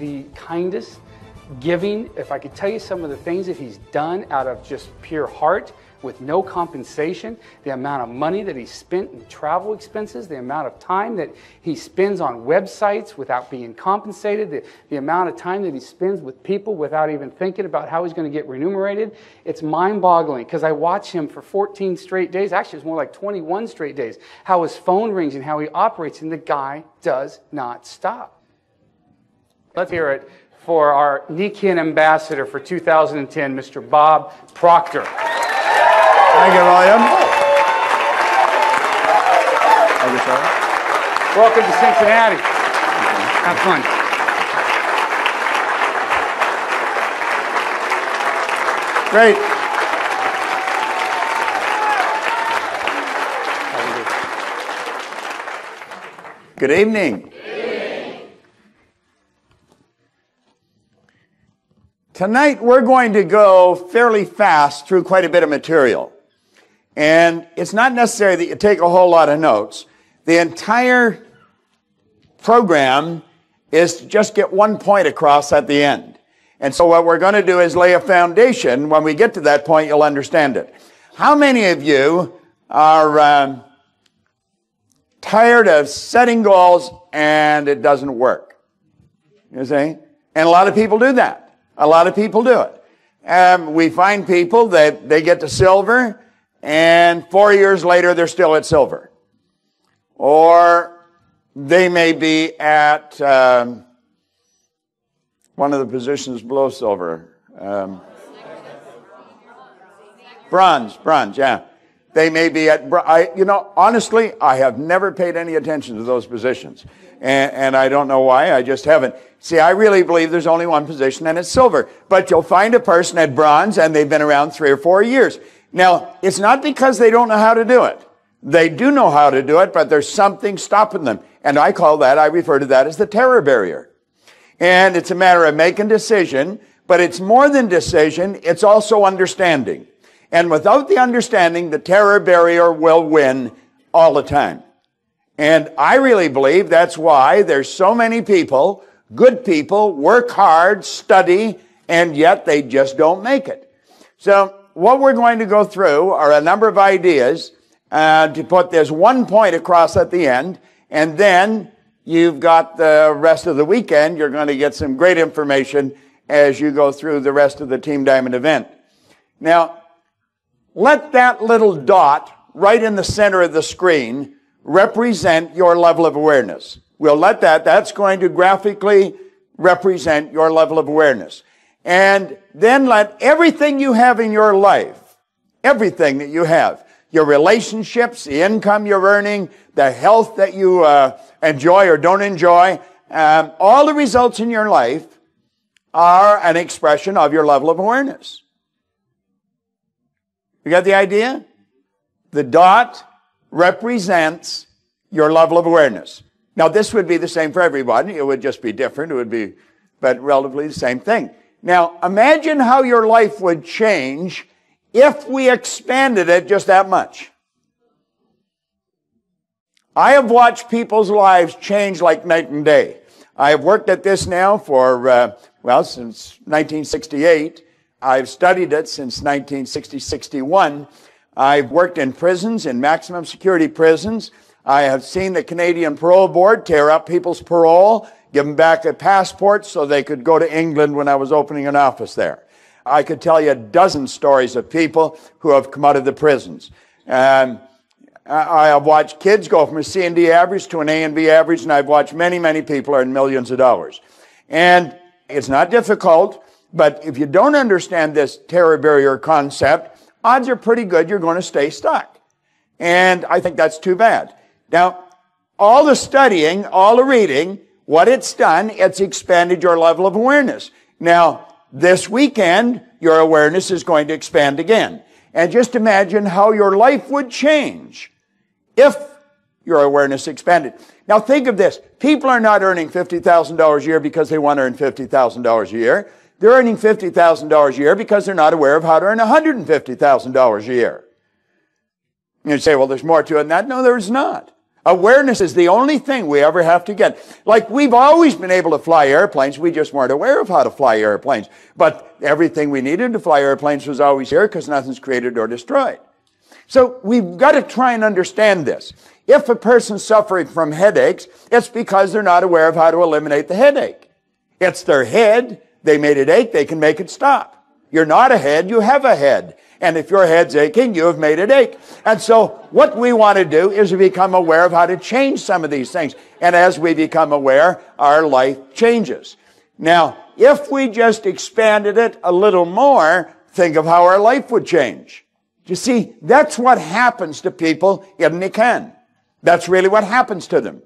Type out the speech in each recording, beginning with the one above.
the kindest, giving. If I could tell you some of the things that he's done out of just pure heart with no compensation, the amount of money that he spent in travel expenses, the amount of time that he spends on websites without being compensated, the amount of time that he spends with people without even thinking about how he's going to get remunerated, it's mind-boggling because I watch him for 14 straight days. Actually, it's more like 21 straight days, how his phone rings and how he operates, and the guy does not stop. Let's hear it for our Nikian ambassador for 2010, Mr. Bob Proctor. Thank you, William. Thank you, sir. Welcome to Cincinnati. Have fun. Great. Good evening. Tonight we're going to go fairly fast through quite a bit of material. And it's not necessary that you take a whole lot of notes. The entire program is to just get one point across at the end. And so what we're going to do is lay a foundation. When we get to that point, you'll understand it. How many of you are tired of setting goals and it doesn't work? You see? And a lot of people do that. A lot of people do it. We find people that they get to silver, and 4 years later, they're still at silver. Or they may be at one of the positions below silver. Bronze, yeah. They may be at, honestly, I have never paid any attention to those positions. And I don't know why, I just haven't. See, I really believe there's only one position, and it's silver. But you'll find a person at bronze, and they've been around 3 or 4 years. Now, it's not because they don't know how to do it. They do know how to do it, but there's something stopping them. And I refer to that as the terror barrier. And it's a matter of making decision, but it's more than decision, it's also understanding. And without the understanding, the terror barrier will win all the time. And I really believe that's why there's so many people, good people, work hard, study, and yet they just don't make it. So what we're going to go through are a number of ideas to put this one point across at the end, and then you've got the rest of the weekend. You're going to get some great information as you go through the rest of the Team Diamond event. Now, let that little dot right in the center of the screen represent your level of awareness. We'll let that's going to graphically represent your level of awareness. And then let everything you have in your life, everything that you have, your relationships, the income you're earning, the health that you enjoy or don't enjoy, all the results in your life are an expression of your level of awareness. You got the idea? The dot represents your level of awareness. Now, this would be the same for everybody. It would just be different. It would be, but relatively the same thing. Now, imagine how your life would change if we expanded it just that much. I have watched people's lives change like night and day. I have worked at this now for, since 1968. I've studied it since 1960-61. I've worked in prisons, in maximum security prisons. I have seen the Canadian Parole Board tear up people's parole, give them back a passport so they could go to England when I was opening an office there. I could tell you a dozen stories of people who have come out of the prisons. I have watched kids go from a C and D average to an A and B average, and I've watched many, many people earn millions of dollars. And it's not difficult, but if you don't understand this terror barrier concept, odds are pretty good you're going to stay stuck. And I think that's too bad. Now, all the studying, all the reading, what it's done, it's expanded your level of awareness. Now, this weekend, your awareness is going to expand again. And just imagine how your life would change if your awareness expanded. Now, think of this. People are not earning $50,000 a year because they want to earn $50,000 a year. They're earning $50,000 a year because they're not aware of how to earn $150,000 a year. You say, well, there's more to it than that. No, there's not. Awareness is the only thing we ever have to get. Like, we've always been able to fly airplanes. We just weren't aware of how to fly airplanes. But everything we needed to fly airplanes was always here because nothing's created or destroyed. So we've got to try and understand this. If a person's suffering from headaches, it's because they're not aware of how to eliminate the headache. It's their head. They made it ache. They can make it stop. You're not a head. You have a head. And if your head's aching, you have made it ache. And so what we want to do is to become aware of how to change some of these things. And as we become aware, our life changes. Now, if we just expanded it a little more, think of how our life would change. You see, that's what happens to people in Nikan. That's really what happens to them.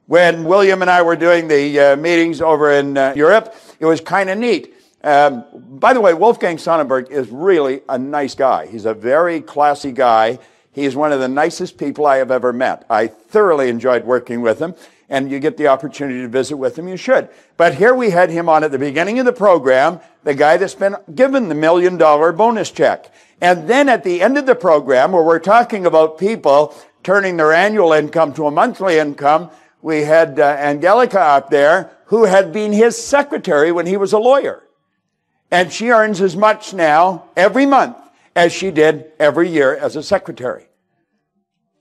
When William and I were doing the meetings over in Europe, it was kind of neat. By the way, Wolfgang Sonnenberg is really a nice guy. He's a very classy guy. He's one of the nicest people I have ever met. I thoroughly enjoyed working with him, and you get the opportunity to visit with him, you should. But here we had him on at the beginning of the program, the guy that's been given the $1 million bonus check. And then at the end of the program, where we're talking about people turning their annual income to a monthly income, we had Angelica up there, who had been his secretary when he was a lawyer. And she earns as much now every month as she did every year as a secretary.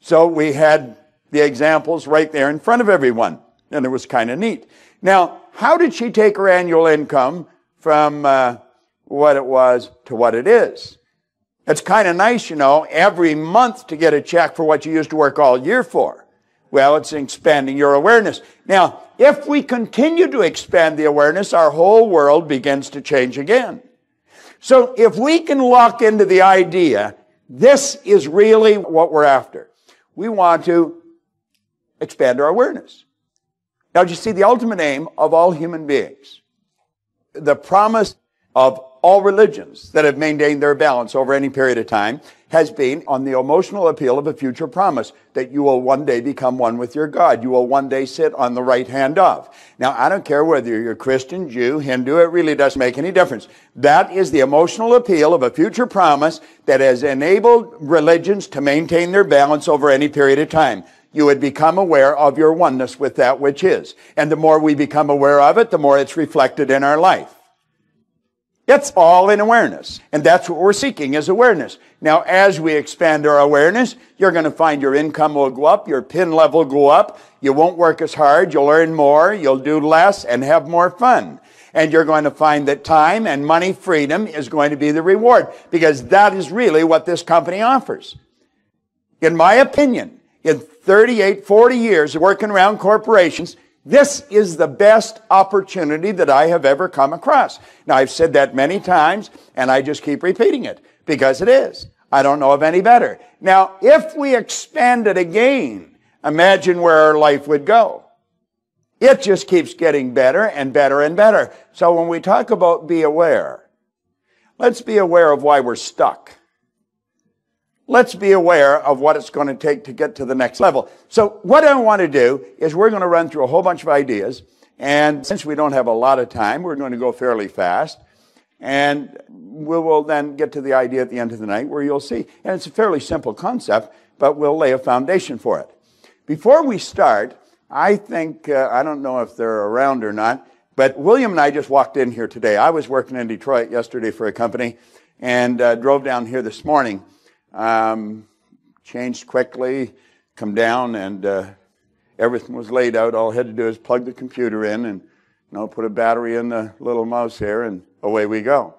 So we had the examples right there in front of everyone. And it was kind of neat. Now, how did she take her annual income from what it was to what it is? It's kind of nice, you know, every month to get a check for what you used to work all year for. Well, it's expanding your awareness. Now, if we continue to expand the awareness, our whole world begins to change again. So if we can lock into the idea, this is really what we're after. We want to expand our awareness. Now, you see, the ultimate aim of all human beings, the promise of all religions that have maintained their balance over any period of time, has been on the emotional appeal of a future promise that you will one day become one with your God. You will one day sit on the right hand of. Now, I don't care whether you're Christian, Jew, Hindu, it really doesn't make any difference. That is the emotional appeal of a future promise that has enabled religions to maintain their balance over any period of time. You would become aware of your oneness with that which is. And the more we become aware of it, the more it's reflected in our life. It's all in awareness. And that's what we're seeking, is awareness. Now, as we expand our awareness, you're going to find your income will go up, your PIN level will go up, you won't work as hard, you'll earn more, you'll do less, and have more fun. And you're going to find that time and money freedom is going to be the reward, because that is really what this company offers. In my opinion, in 38, 40 years of working around corporations, this is the best opportunity that I have ever come across. Now, I've said that many times, and I just keep repeating it, because it is. I don't know of any better. Now, if we expand it again, imagine where our life would go. It just keeps getting better and better and better. So when we talk about be aware, let's be aware of why we're stuck. Let's be aware of what it's going to take to get to the next level. So what I want to do is we're going to run through a whole bunch of ideas. And since we don't have a lot of time, we're going to go fairly fast. And we will then get to the idea at the end of the night where you'll see. And it's a fairly simple concept, but we'll lay a foundation for it. Before we start, I think, I don't know if they're around or not, but William and I just walked in here today. I was working in Detroit yesterday for a company and drove down here this morning. Changed quickly, come down, and everything was laid out. All I had to do is plug the computer in and put a battery in the little mouse here, and away we go.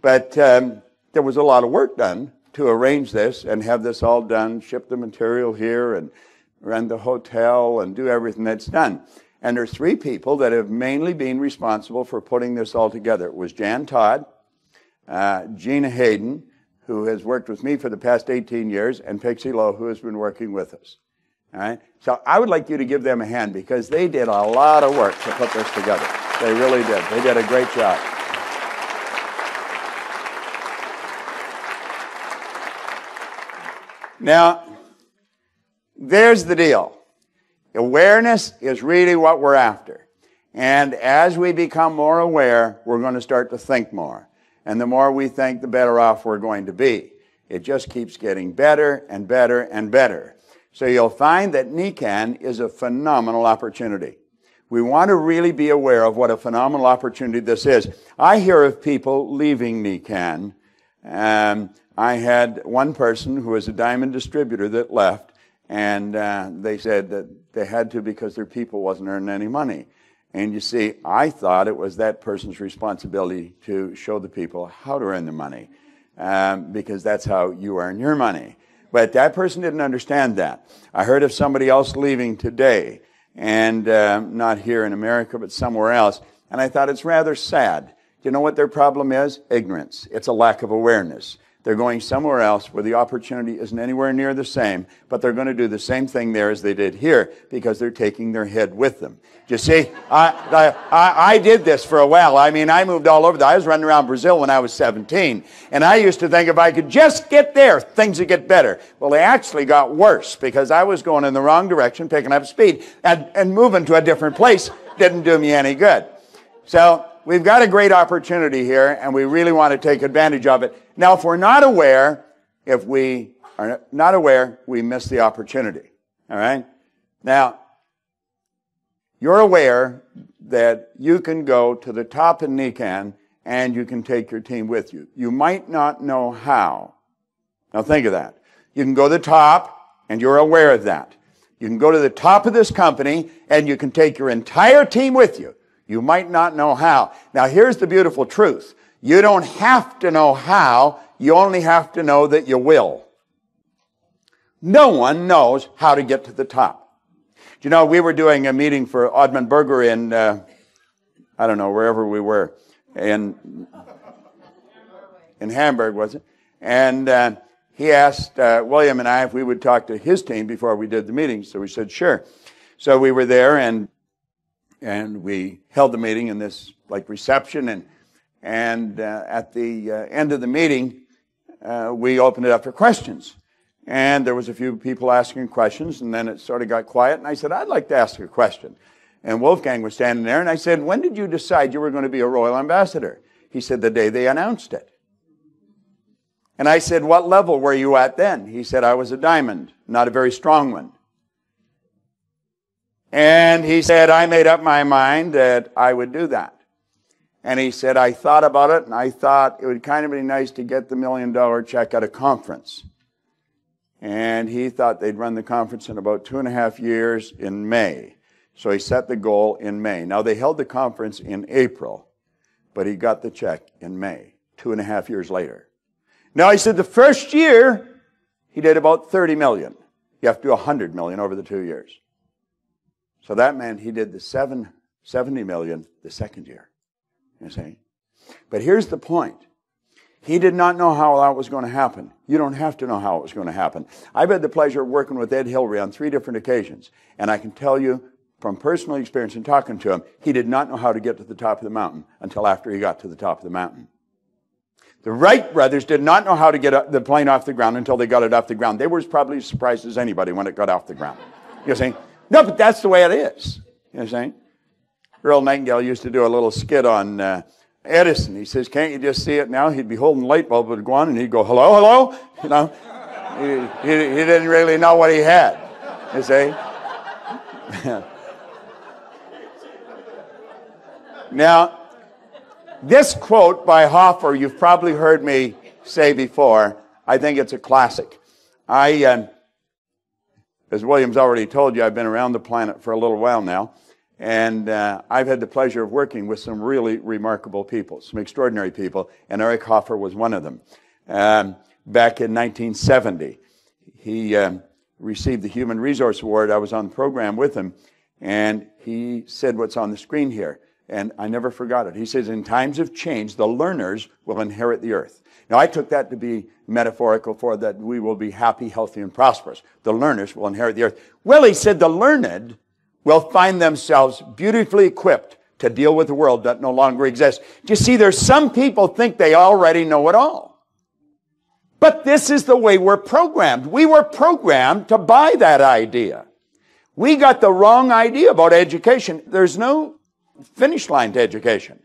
But there was a lot of work done to arrange this and have this all done, ship the material here and rent the hotel and do everything that's done. And there's three people that have mainly been responsible for putting this all together. It was Jan Todd, Gina Hayden, who has worked with me for the past 18 years, and Pixie Lowe, who has been working with us. All right? So I would like you to give them a hand, because they did a lot of work to put this together. They really did. They did a great job. Now, there's the deal. Awareness is really what we're after. And as we become more aware, we're going to start to think more. And the more we think, the better off we're going to be. It just keeps getting better and better and better. So you'll find that Nican is a phenomenal opportunity. We want to really be aware of what a phenomenal opportunity this is. I hear of people leaving Nican. I had one person who was a diamond distributor that left, and they said that they had to because their people wasn't earning any money. And you see, I thought it was that person's responsibility to show the people how to earn the money, because that's how you earn your money. But that person didn't understand that. I heard of somebody else leaving today, and not here in America, but somewhere else, and I thought it's rather sad. Do you know what their problem is? Ignorance. It's a lack of awareness. They're going somewhere else where the opportunity isn't anywhere near the same, but they're going to do the same thing there as they did here because they're taking their head with them. You see, I did this for a while. I mean, I moved all over. I was running around Brazil when I was 17, and I used to think if I could just get there, things would get better. Well, they actually got worse because I was going in the wrong direction, picking up speed, and moving to a different place didn't do me any good. So we've got a great opportunity here, and we really want to take advantage of it. Now, if we're not aware, we miss the opportunity. All right? Now, you're aware that you can go to the top in Nican, and you can take your team with you. You might not know how. Now, think of that. You can go to the top, and you're aware of that. You can go to the top of this company, and you can take your entire team with you. You might not know how. Now, here's the beautiful truth. You don't have to know how. You only have to know that you will. No one knows how to get to the top. You know, we were doing a meeting for Oddman Berger in, I don't know, wherever we were, in Hamburg, was it? And he asked William and I if we would talk to his team before we did the meeting. So we said, sure. So we were there, and we held the meeting in this like reception, and at the end of the meeting, we opened it up for questions. And there was a few people asking questions, and then it sort of got quiet, and I said, I'd like to ask a question. And Wolfgang was standing there, and I said, when did you decide you were going to be a royal ambassador? He said, the day they announced it. And I said, what level were you at then? He said, I was a diamond, not a very strong one. And he said, I made up my mind that I would do that. And he said, I thought about it, and I thought it would kind of be nice to get the $1 million check at a conference. And he thought they'd run the conference in about 2.5 years in May. So he set the goal in May. Now, they held the conference in April, but he got the check in May, 2.5 years later. Now, he said the first year, he did about 30 million. You have to do 100 million over the 2 years. So that meant he did the 70 million the second year. You see? But here's the point. He did not know how that was going to happen. You don't have to know how it was going to happen. I've had the pleasure of working with Ed Hillary on 3 different occasions. And I can tell you from personal experience in talking to him, he did not know how to get to the top of the mountain until after he got to the top of the mountain. The Wright brothers did not know how to get the plane off the ground until they got it off the ground. They were as probably as surprised as anybody when it got off the ground. You see? No, but that's the way it is. You know what I'm saying? Earl Nightingale used to do a little skit on Edison. He says, can't you just see it now? He'd be holding the light bulb would go on, and he'd go, hello, hello? You know, he didn't really know what he had. You see? Now, this quote by Hoffer, you've probably heard me say before. I think it's a classic. As William's already told you, I've been around the planet for a little while now. And I've had the pleasure of working with some really remarkable people, some extraordinary people, and Eric Hoffer was one of them. Back in 1970, he received the Human Resource Award. I was on the program with him, and he said what's on the screen here, and I never forgot it. He says, in times of change, the learners will inherit the earth. Now, I took that to be metaphorical for that we will be happy, healthy, and prosperous. The learners will inherit the earth. Well, he said the learned will find themselves beautifully equipped to deal with a world that no longer exists. Do you see, there's some people think they already know it all. But this is the way we're programmed. We were programmed to buy that idea. We got the wrong idea about education. There's no finish line to education.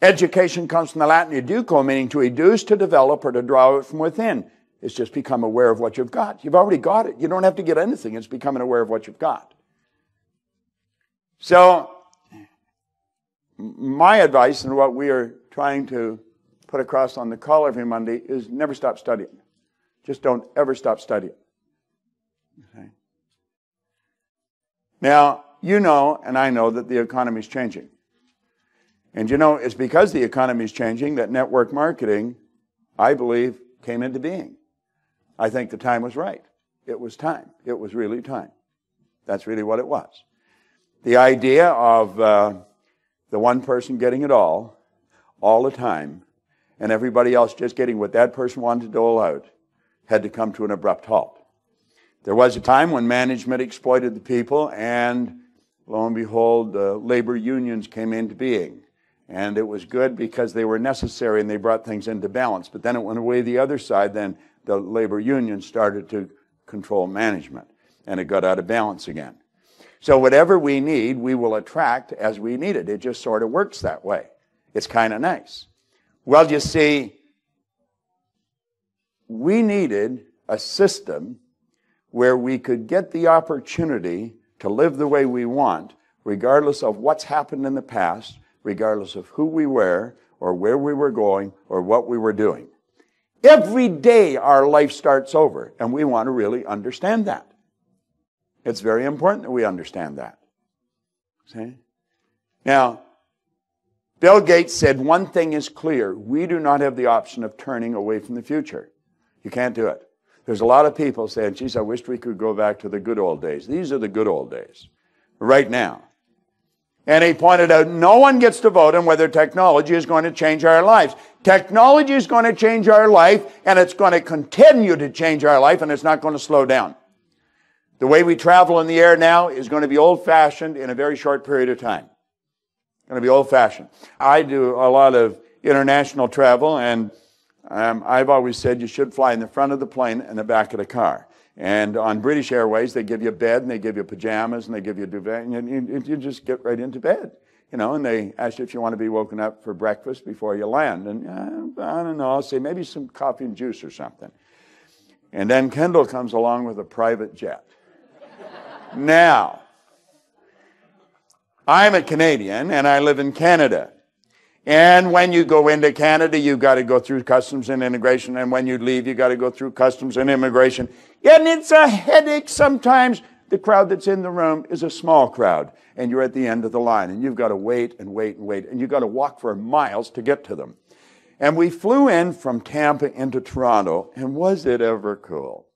Education comes from the Latin educo, meaning to educe, to develop, or to draw it from within. It's just become aware of what you've got. You've already got it. You don't have to get anything. It's becoming aware of what you've got. So, my advice and what we are trying to put across on the call every Monday is never stop studying. Just don't ever stop studying. Okay? Now, you know and I know that the economy is changing. And you know, it's because the economy is changing that network marketing, I believe, came into being. I think the time was right. It was time. It was really time. That's really what it was. The idea of the one person getting it all the time, and everybody else just getting what that person wanted to dole out, had to come to an abrupt halt. There was a time when management exploited the people, and lo and behold, labor unions came into being. And it was good because they were necessary and they brought things into balance. But then it went away the other side. Then the labor union started to control management, and it got out of balance again. So whatever we need, we will attract as we need it. It just sort of works that way. It's kind of nice. Well, you see, we needed a system where we could get the opportunity to live the way we want, regardless of what's happened in the past, regardless of who we were, or where we were going, or what we were doing. Every day our life starts over, and we want to really understand that. It's very important that we understand that. See? Now, Bill Gates said one thing is clear. We do not have the option of turning away from the future. You can't do it. There's a lot of people saying, geez, I wish we could go back to the good old days. These are the good old days, right now. And he pointed out, no one gets to vote on whether technology is going to change our lives. Technology is going to change our life, and it's going to continue to change our life, and it's not going to slow down. The way we travel in the air now is going to be old-fashioned in a very short period of time. It's going to be old-fashioned. I do a lot of international travel, and I've always said you should fly in the front of the plane and the back of the car. And on British Airways, they give you a bed, and they give you pajamas, and they give you a duvet, and you just get right into bed. You know, and they ask you if you want to be woken up for breakfast before you land. And I don't know, I'll say maybe some coffee and juice or something. And then Kendall comes along with a private jet. Now, I'm a Canadian, and I live in Canada. And when you go into Canada, you've got to go through customs and immigration. And when you leave, you've got to go through customs and immigration. And it's a headache sometimes. The crowd that's in the room is a small crowd. And you're at the end of the line. And you've got to wait and wait and wait. And you've got to walk for miles to get to them. And we flew in from Tampa into Toronto. And was it ever cool?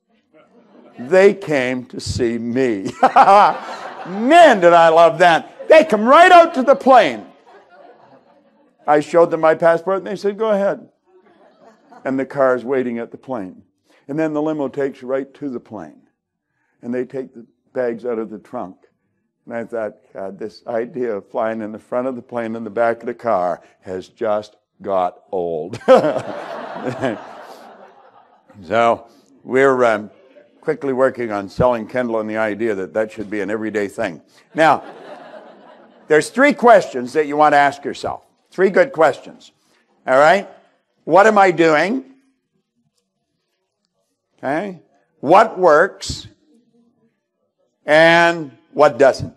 They came to see me. Man, did I love that. They come right out to the plane. I showed them my passport, and they said, go ahead. And the car's waiting at the plane. And then the limo takes you right to the plane. And they take the bags out of the trunk. And I thought, God, this idea of flying in the front of the plane and the back of the car has just got old. So we're quickly working on selling Kendall on the idea that that should be an everyday thing. Now, there's 3 questions that you want to ask yourself. 3 good questions. All right? What am I doing? Okay? What works? And what doesn't?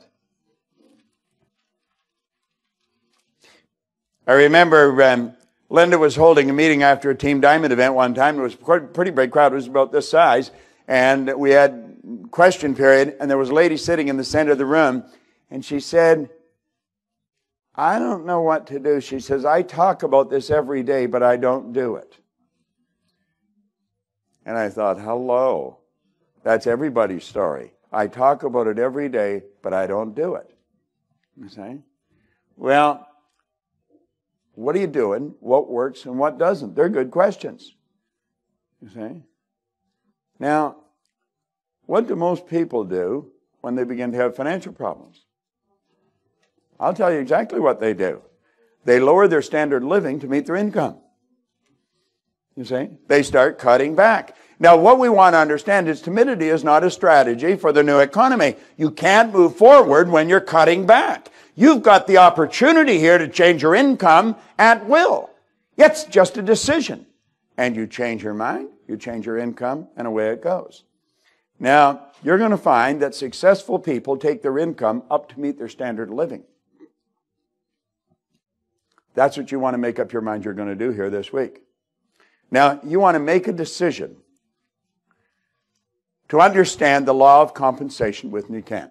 I remember Linda was holding a meeting after a Team Diamond event one time. It was a pretty big crowd. It was about this size. And we had question period. And there was a lady sitting in the center of the room. And she said, I don't know what to do. She says, I talk about this every day, but I don't do it. And I thought, hello. That's everybody's story. I talk about it every day, but I don't do it. You see? Well, what are you doing? What works and what doesn't? They're good questions. You see? Now, what do most people do when they begin to have financial problems? I'll tell you exactly what they do. They lower their standard of living to meet their income. You see? They start cutting back. Now, what we want to understand is timidity is not a strategy for the new economy. You can't move forward when you're cutting back. You've got the opportunity here to change your income at will. It's just a decision. And you change your mind You change your income, and away it goes. Now, you're going to find that successful people take their income up to meet their standard of living. That's what you want to make up your mind you're going to do here this week. Now, you want to make a decision to understand the law of compensation with me, you can.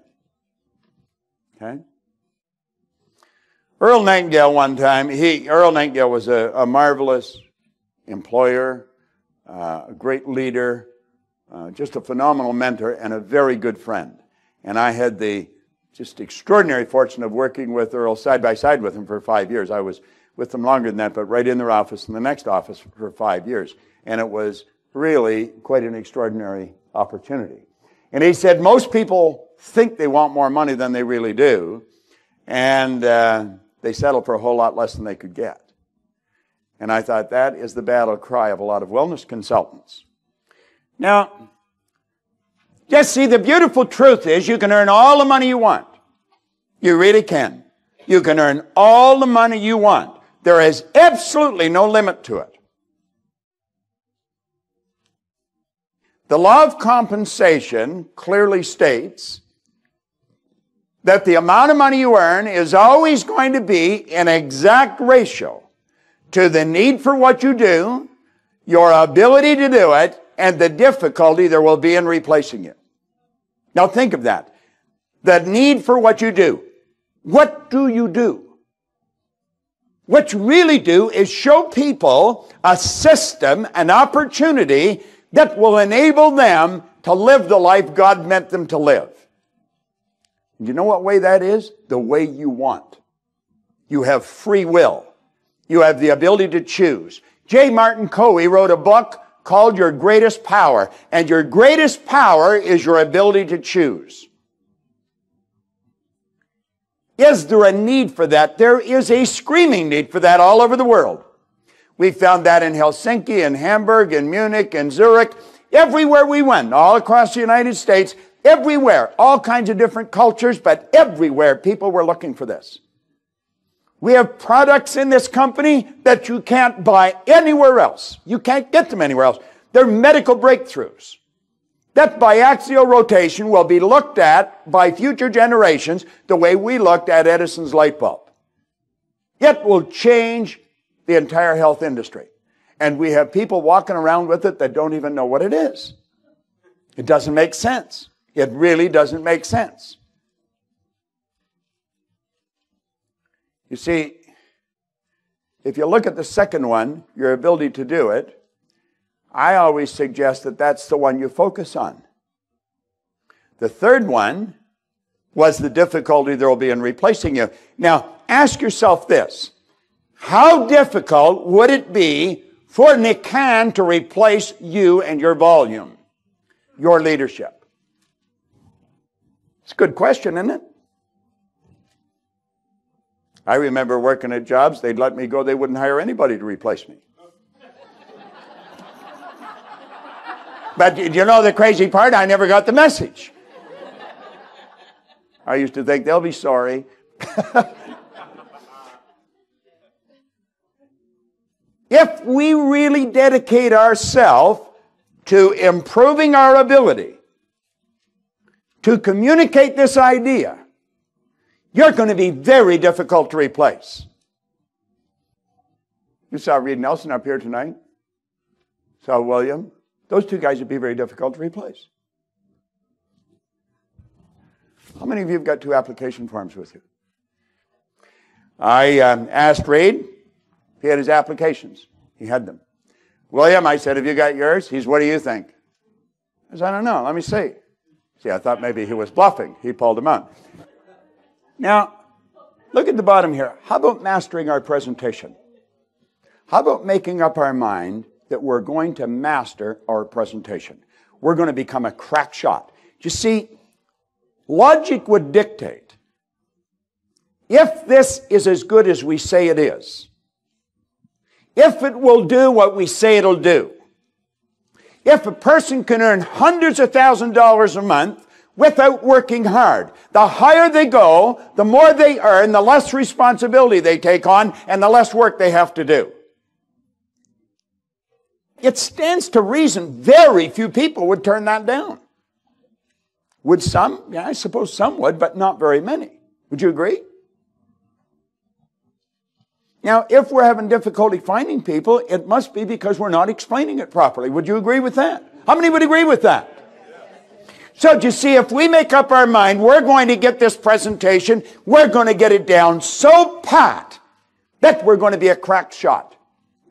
Okay? Earl Nightingale one time, Earl Nightingale was a marvelous employer, a great leader, just a phenomenal mentor and a very good friend. And I had the just extraordinary fortune of working with Earl side by side with him for 5 years. I was with them longer than that, but right in their office and the next office for 5 years. And it was really quite an extraordinary opportunity. And he said most people think they want more money than they really do, and they settle for a whole lot less than they could get. And I thought that is the battle cry of a lot of wellness consultants. Now, just see, the beautiful truth is you can earn all the money you want. You really can. You can earn all the money you want. There is absolutely no limit to it. The law of compensation clearly states that the amount of money you earn is always going to be an exact ratio to the need for what you do, your ability to do it, and the difficulty there will be in replacing it. Now think of that. The need for what you do. What do you do? What you really do is show people a system, an opportunity that will enable them to live the life God meant them to live. You know what way that is? The way you want. You have free will. You have the ability to choose. J. Martin Coe wrote a book called Your Greatest Power, and your greatest power is your ability to choose. Is there a need for that? There is a screaming need for that all over the world. We found that in Helsinki, in Hamburg, in Munich, in Zurich, everywhere we went, all across the United States, everywhere, all kinds of different cultures, but everywhere people were looking for this. We have products in this company that you can't buy anywhere else. You can't get them anywhere else. They're medical breakthroughs. That biaxial rotation will be looked at by future generations the way we looked at Edison's light bulb. It will change the entire health industry. And we have people walking around with it that don't even know what it is. It doesn't make sense. It really doesn't make sense. You see, if you look at the second one, your ability to do it, I always suggest that that's the one you focus on. The third one was the difficulty there will be in replacing you. Now, ask yourself this. How difficult would it be for Nikan to replace you and your volume, your leadership? It's a good question, isn't it? I remember working at jobs, they'd let me go, they wouldn't hire anybody to replace me. But you know the crazy part? I never got the message. I used to think they'll be sorry. If we really dedicate ourselves to improving our ability to communicate this idea, you're going to be very difficult to replace. You saw Reed Nelson up here tonight. Saw William. Those two guys would be very difficult to replace. How many of you have got 2 application forms with you? I asked Reed if he had his applications. He had them. William, I said, have you got yours? He's, what do you think? I said, I don't know. Let me see. See, I thought maybe he was bluffing. He pulled them out. Now, look at the bottom here. How about mastering our presentation? How about making up our mind that we're going to master our presentation? We're going to become a crack shot. You see, logic would dictate, if this is as good as we say it is, if it will do what we say it'll do, if a person can earn hundreds of thousands of dollars a month without working hard, the higher they go, the more they earn, the less responsibility they take on, and the less work they have to do. it stands to reason very few people would turn that down. Would some? Yeah, I suppose some would, but not very many. Would you agree? Now, if we're having difficulty finding people, it must be because we're not explaining it properly. Would you agree with that? How many would agree with that? So, you see, if we make up our mind, we're going to get this presentation, we're going to get it down so pat that we're going to be a crack shot.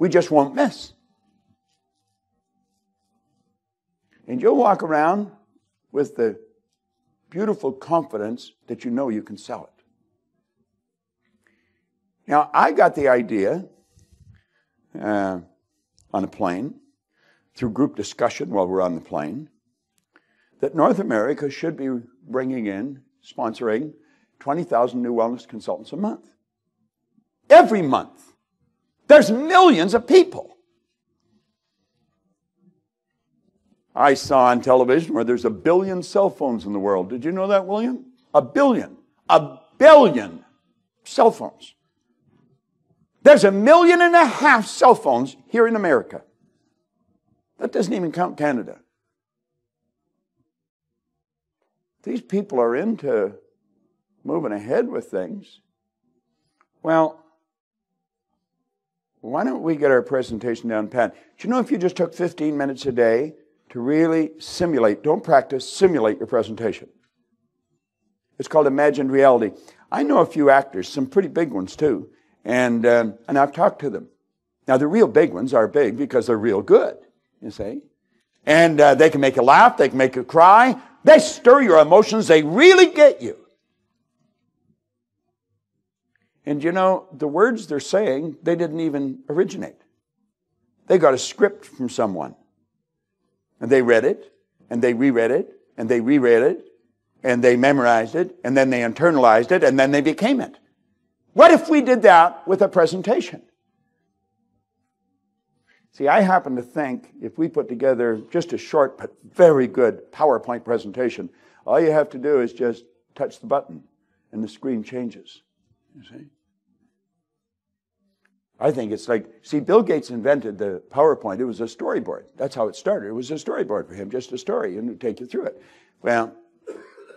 We just won't miss. And you'll walk around with the beautiful confidence that you know you can sell it. Now, I got the idea on a plane, through group discussion while we're on the plane, that North America should be bringing in, sponsoring 20,000 new wellness consultants a month. Every month. There's millions of people. I saw on television where there's 1 billion cell phones in the world. Did you know that, William? 1 billion. 1 billion cell phones. There's 1.5 million cell phones here in America. That doesn't even count Canada. These people are into moving ahead with things. Well, why don't we get our presentation down pat? Do you know if you just took 15 minutes a day to really simulate, don't practice, simulate your presentation? It's called imagined reality. I know a few actors, some pretty big ones too, and I've talked to them. Now, the real big ones are big because they're real good, you see. And they can make you laugh, they can make you cry, they stir your emotions, they really get you. And you know, the words they're saying, they didn't even originate. They got a script from someone. And they read it, and they reread it, and they reread it, and they memorized it, and then they internalized it, and then they became it. What if we did that with a presentation? See, I happen to think if we put together just a short but very good PowerPoint presentation, all you have to do is just touch the button, and the screen changes. You see? I think it's like, see, Bill Gates invented the PowerPoint. It was a storyboard. That's how it started. It was a storyboard for him, just a story, and it would take you through it. Well,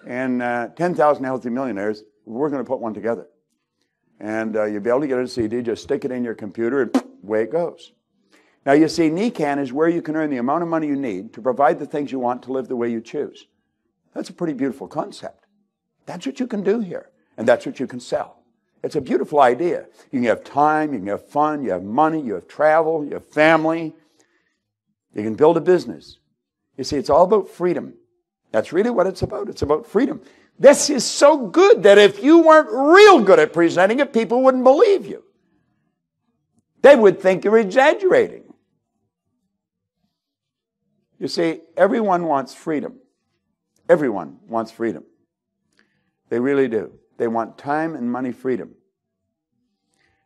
and 10,000 Healthy Millionaires, we're going to put one together. And you'll be able to get a CD, just stick it in your computer, and away it goes. Now, you see, NECAN is where you can earn the amount of money you need to provide the things you want to live the way you choose. That's a pretty beautiful concept. That's what you can do here, and that's what you can sell. It's a beautiful idea. You can have time, you can have fun, you have money, you have travel, you have family. You can build a business. You see, it's all about freedom. That's really what it's about. It's about freedom. This is so good that if you weren't real good at presenting it, people wouldn't believe you. They would think you're exaggerating. You see, everyone wants freedom. Everyone wants freedom. They really do. They want time and money freedom.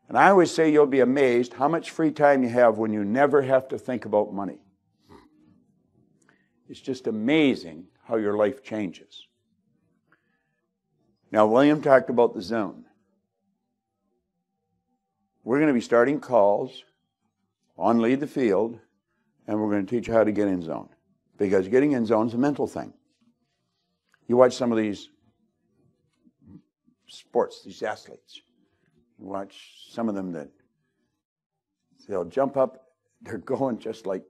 And I always say you'll be amazed how much free time you have when you never have to think about money. It's just amazing how your life changes. Now, William talked about the zone. We're going to be starting calls on Lead the Field, and we're going to teach you how to get in zone. Because getting in zone is a mental thing. You watch some of these sports, these athletes. You watch some of them that they'll jump up, they're going just like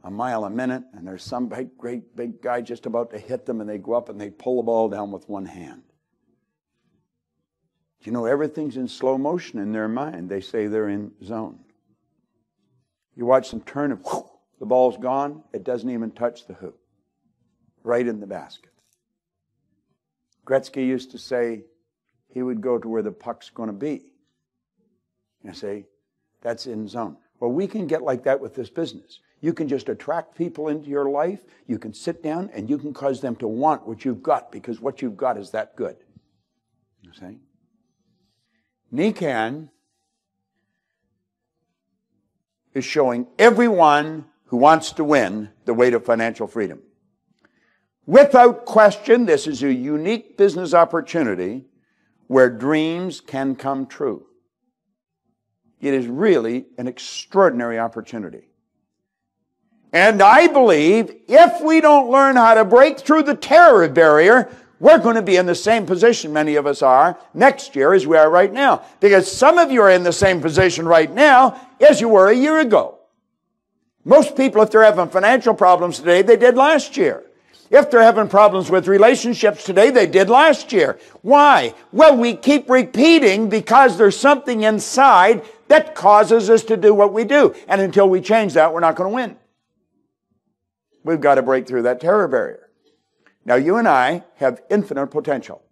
a mile a minute, and there's some great big guy just about to hit them, and they go up and they pull the ball down with one hand. You know, everything's in slow motion in their mind. They say they're in zone. You watch them turn and whoosh, the ball's gone, it doesn't even touch the hoop. Right in the basket. Gretzky used to say he would go to where the puck's going to be. You see, that's in zone. Well, we can get like that with this business. You can just attract people into your life. You can sit down and you can cause them to want what you've got because what you've got is that good. You see? NECAN is showing everyone who wants to win the way to financial freedom. Without question, this is a unique business opportunity where dreams can come true. It is really an extraordinary opportunity. And I believe if we don't learn how to break through the terror barrier, we're going to be in the same position many of us are next year as we are right now. Because some of you are in the same position right now as you were a year ago. Most people, if they're having financial problems today, they did last year. If they're having problems with relationships today, they did last year. Why? Well, we keep repeating because there's something inside that causes us to do what we do. And until we change that, we're not going to win. We've got to break through that terror barrier. Now, you and I have infinite potential.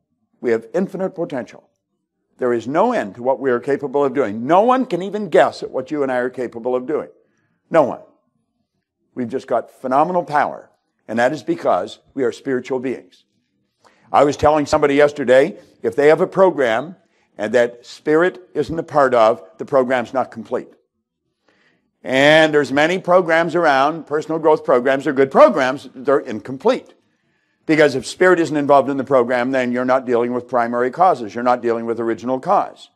We have infinite potential. There is no end to what we are capable of doing. No one can even guess at what you and I are capable of doing. No one. We've just got phenomenal power, and that is because we are spiritual beings. I was telling somebody yesterday, if they have a program and that spirit isn't a part of, the program's not complete. And there's many programs around, personal growth programs are good programs, they're incomplete. Because if spirit isn't involved in the program, then you're not dealing with primary causes. You're not dealing with original cause.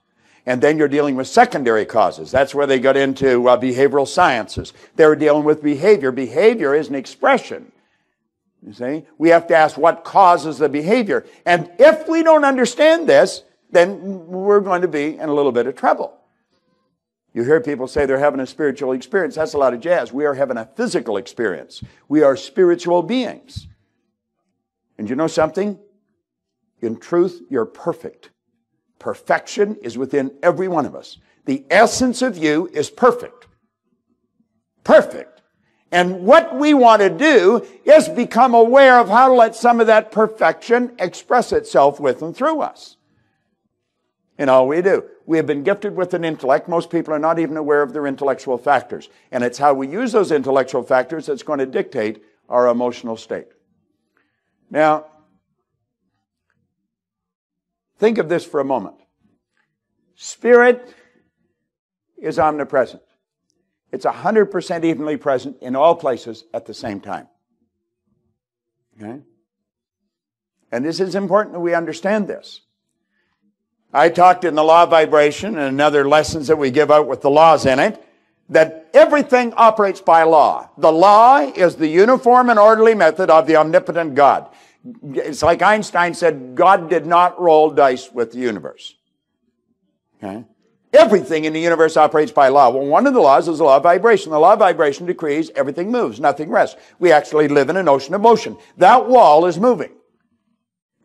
And then you're dealing with secondary causes. That's where they got into behavioral sciences. They were dealing with behavior. Behavior is an expression. You see? We have to ask what causes the behavior. And if we don't understand this, then we're going to be in a little bit of trouble. You hear people say they're having a spiritual experience. That's a lot of jazz. We are having a physical experience. We are spiritual beings. And you know something? In truth, you're perfect. Perfection is within every one of us. The essence of you is perfect. Perfect. And what we want to do is become aware of how to let some of that perfection express itself with and through us. In all we do. We have been gifted with an intellect. Most people are not even aware of their intellectual factors. And it's how we use those intellectual factors that's going to dictate our emotional state. Now, think of this for a moment. Spirit is omnipresent. It's 100% evenly present in all places at the same time. Okay? And this is important that we understand this. I talked in the law of vibration and other lessons that we give out with the laws in it, that everything operates by law. The law is the uniform and orderly method of the omnipotent God. It's like Einstein said, God did not roll dice with the universe. Okay? Everything in the universe operates by law. Well, one of the laws is the law of vibration. The law of vibration decrees everything moves, nothing rests. We actually live in an ocean of motion. That wall is moving.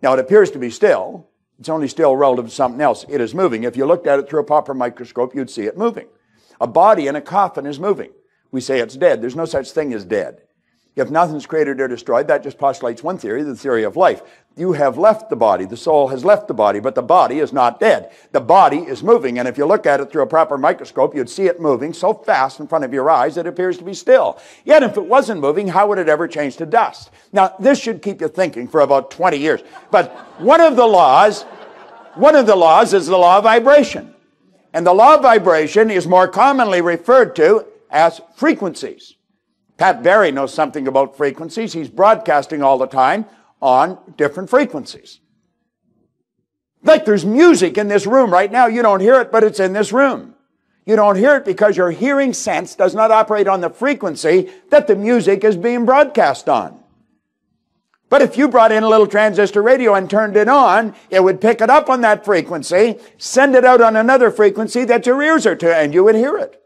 Now, it appears to be still. It's only still relative to something else. It is moving. If you looked at it through a proper microscope, you'd see it moving. A body in a coffin is moving. We say it's dead. There's no such thing as dead. If nothing's created or destroyed, that just postulates one theory, the theory of life. You have left the body. The soul has left the body, but the body is not dead. The body is moving, and if you look at it through a proper microscope, you'd see it moving so fast in front of your eyes that it appears to be still. Yet if it wasn't moving, how would it ever change to dust? Now, this should keep you thinking for about 20 years. But one of the laws is the law of vibration. And the law of vibration is more commonly referred to as frequencies. Pat Barry knows something about frequencies. He's broadcasting all the time on different frequencies. Like there's music in this room right now. You don't hear it, but it's in this room. You don't hear it because your hearing sense does not operate on the frequency that the music is being broadcast on. But if you brought in a little transistor radio and turned it on, it would pick it up on that frequency, send it out on another frequency that your ears are to, and you would hear it.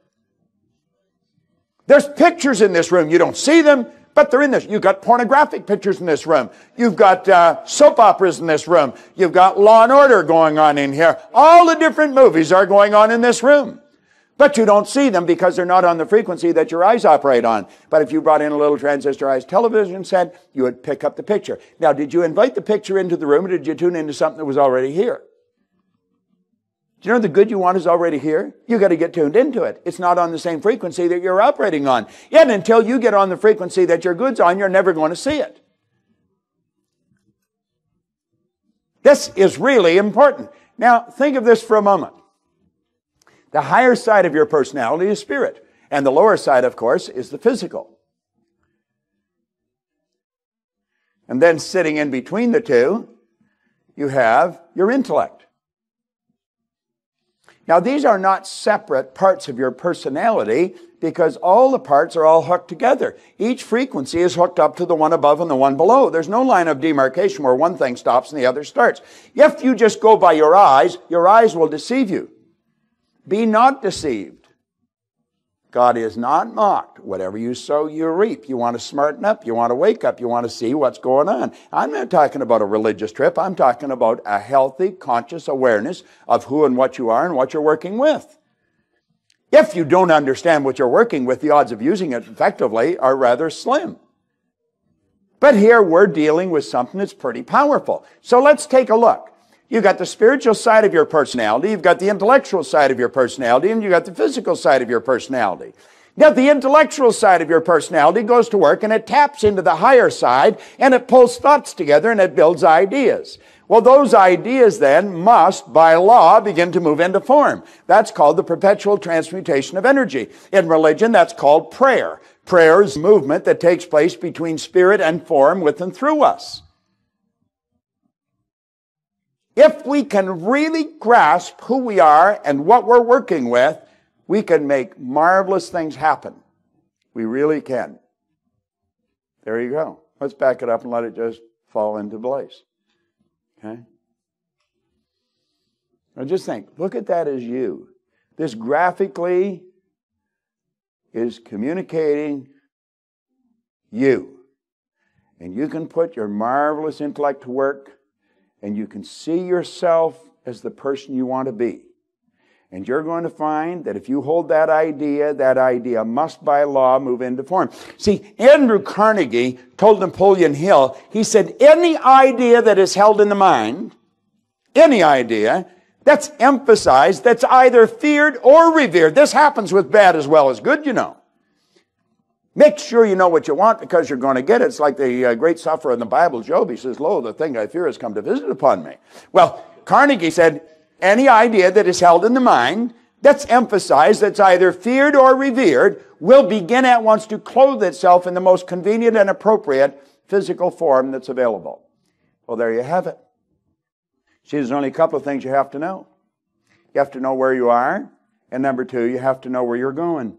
There's pictures in this room. You don't see them, but they're in this. You've got pornographic pictures in this room. You've got soap operas in this room. You've got Law and Order going on in here. All the different movies are going on in this room. But you don't see them because they're not on the frequency that your eyes operate on. But if you brought in a little transistorized television set, you would pick up the picture. Now, did you invite the picture into the room, or did you tune into something that was already here? Do you know the good you want is already here? You got to get tuned into it. It's not on the same frequency that you're operating on. Yet until you get on the frequency that your good's on, you're never going to see it. This is really important. Now, think of this for a moment. The higher side of your personality is spirit. And the lower side, of course, is the physical. And then sitting in between the two, you have your intellect. Now, these are not separate parts of your personality because all the parts are all hooked together. Each frequency is hooked up to the one above and the one below. There's no line of demarcation where one thing stops and the other starts. If you just go by your eyes will deceive you. Be not deceived. God is not mocked. Whatever you sow, you reap. You want to smarten up. You want to wake up. You want to see what's going on. I'm not talking about a religious trip. I'm talking about a healthy, conscious awareness of who and what you are and what you're working with. If you don't understand what you're working with, the odds of using it effectively are rather slim. But here we're dealing with something that's pretty powerful. So let's take a look. You've got the spiritual side of your personality, you've got the intellectual side of your personality, and you've got the physical side of your personality. Now, the intellectual side of your personality goes to work and it taps into the higher side and it pulls thoughts together and it builds ideas. Well, those ideas then must, by law, begin to move into form. That's called the perpetual transmutation of energy. In religion, that's called prayer. Prayer is movement that takes place between spirit and form with and through us. If we can really grasp who we are and what we're working with, we can make marvelous things happen. We really can. There you go. Let's back it up and let it just fall into place. Okay? Now just think, look at that as you. This graphically is communicating you. And you can put your marvelous intellect to work and you can see yourself as the person you want to be. And you're going to find that if you hold that idea must by law move into form. See, Andrew Carnegie told Napoleon Hill, he said, any idea that is held in the mind, any idea that's emphasized, that's either feared or revered. This happens with bad as well as good, you know. Make sure you know what you want because you're going to get it. It's like the great sufferer in the Bible, Job. He says, lo, the thing I fear has come to visit upon me. Well, Carnegie said, any idea that is held in the mind, that's emphasized, that's either feared or revered, will begin at once to clothe itself in the most convenient and appropriate physical form that's available. Well, there you have it. See, there's only a couple of things you have to know. You have to know where you are, and number two, you have to know where you're going.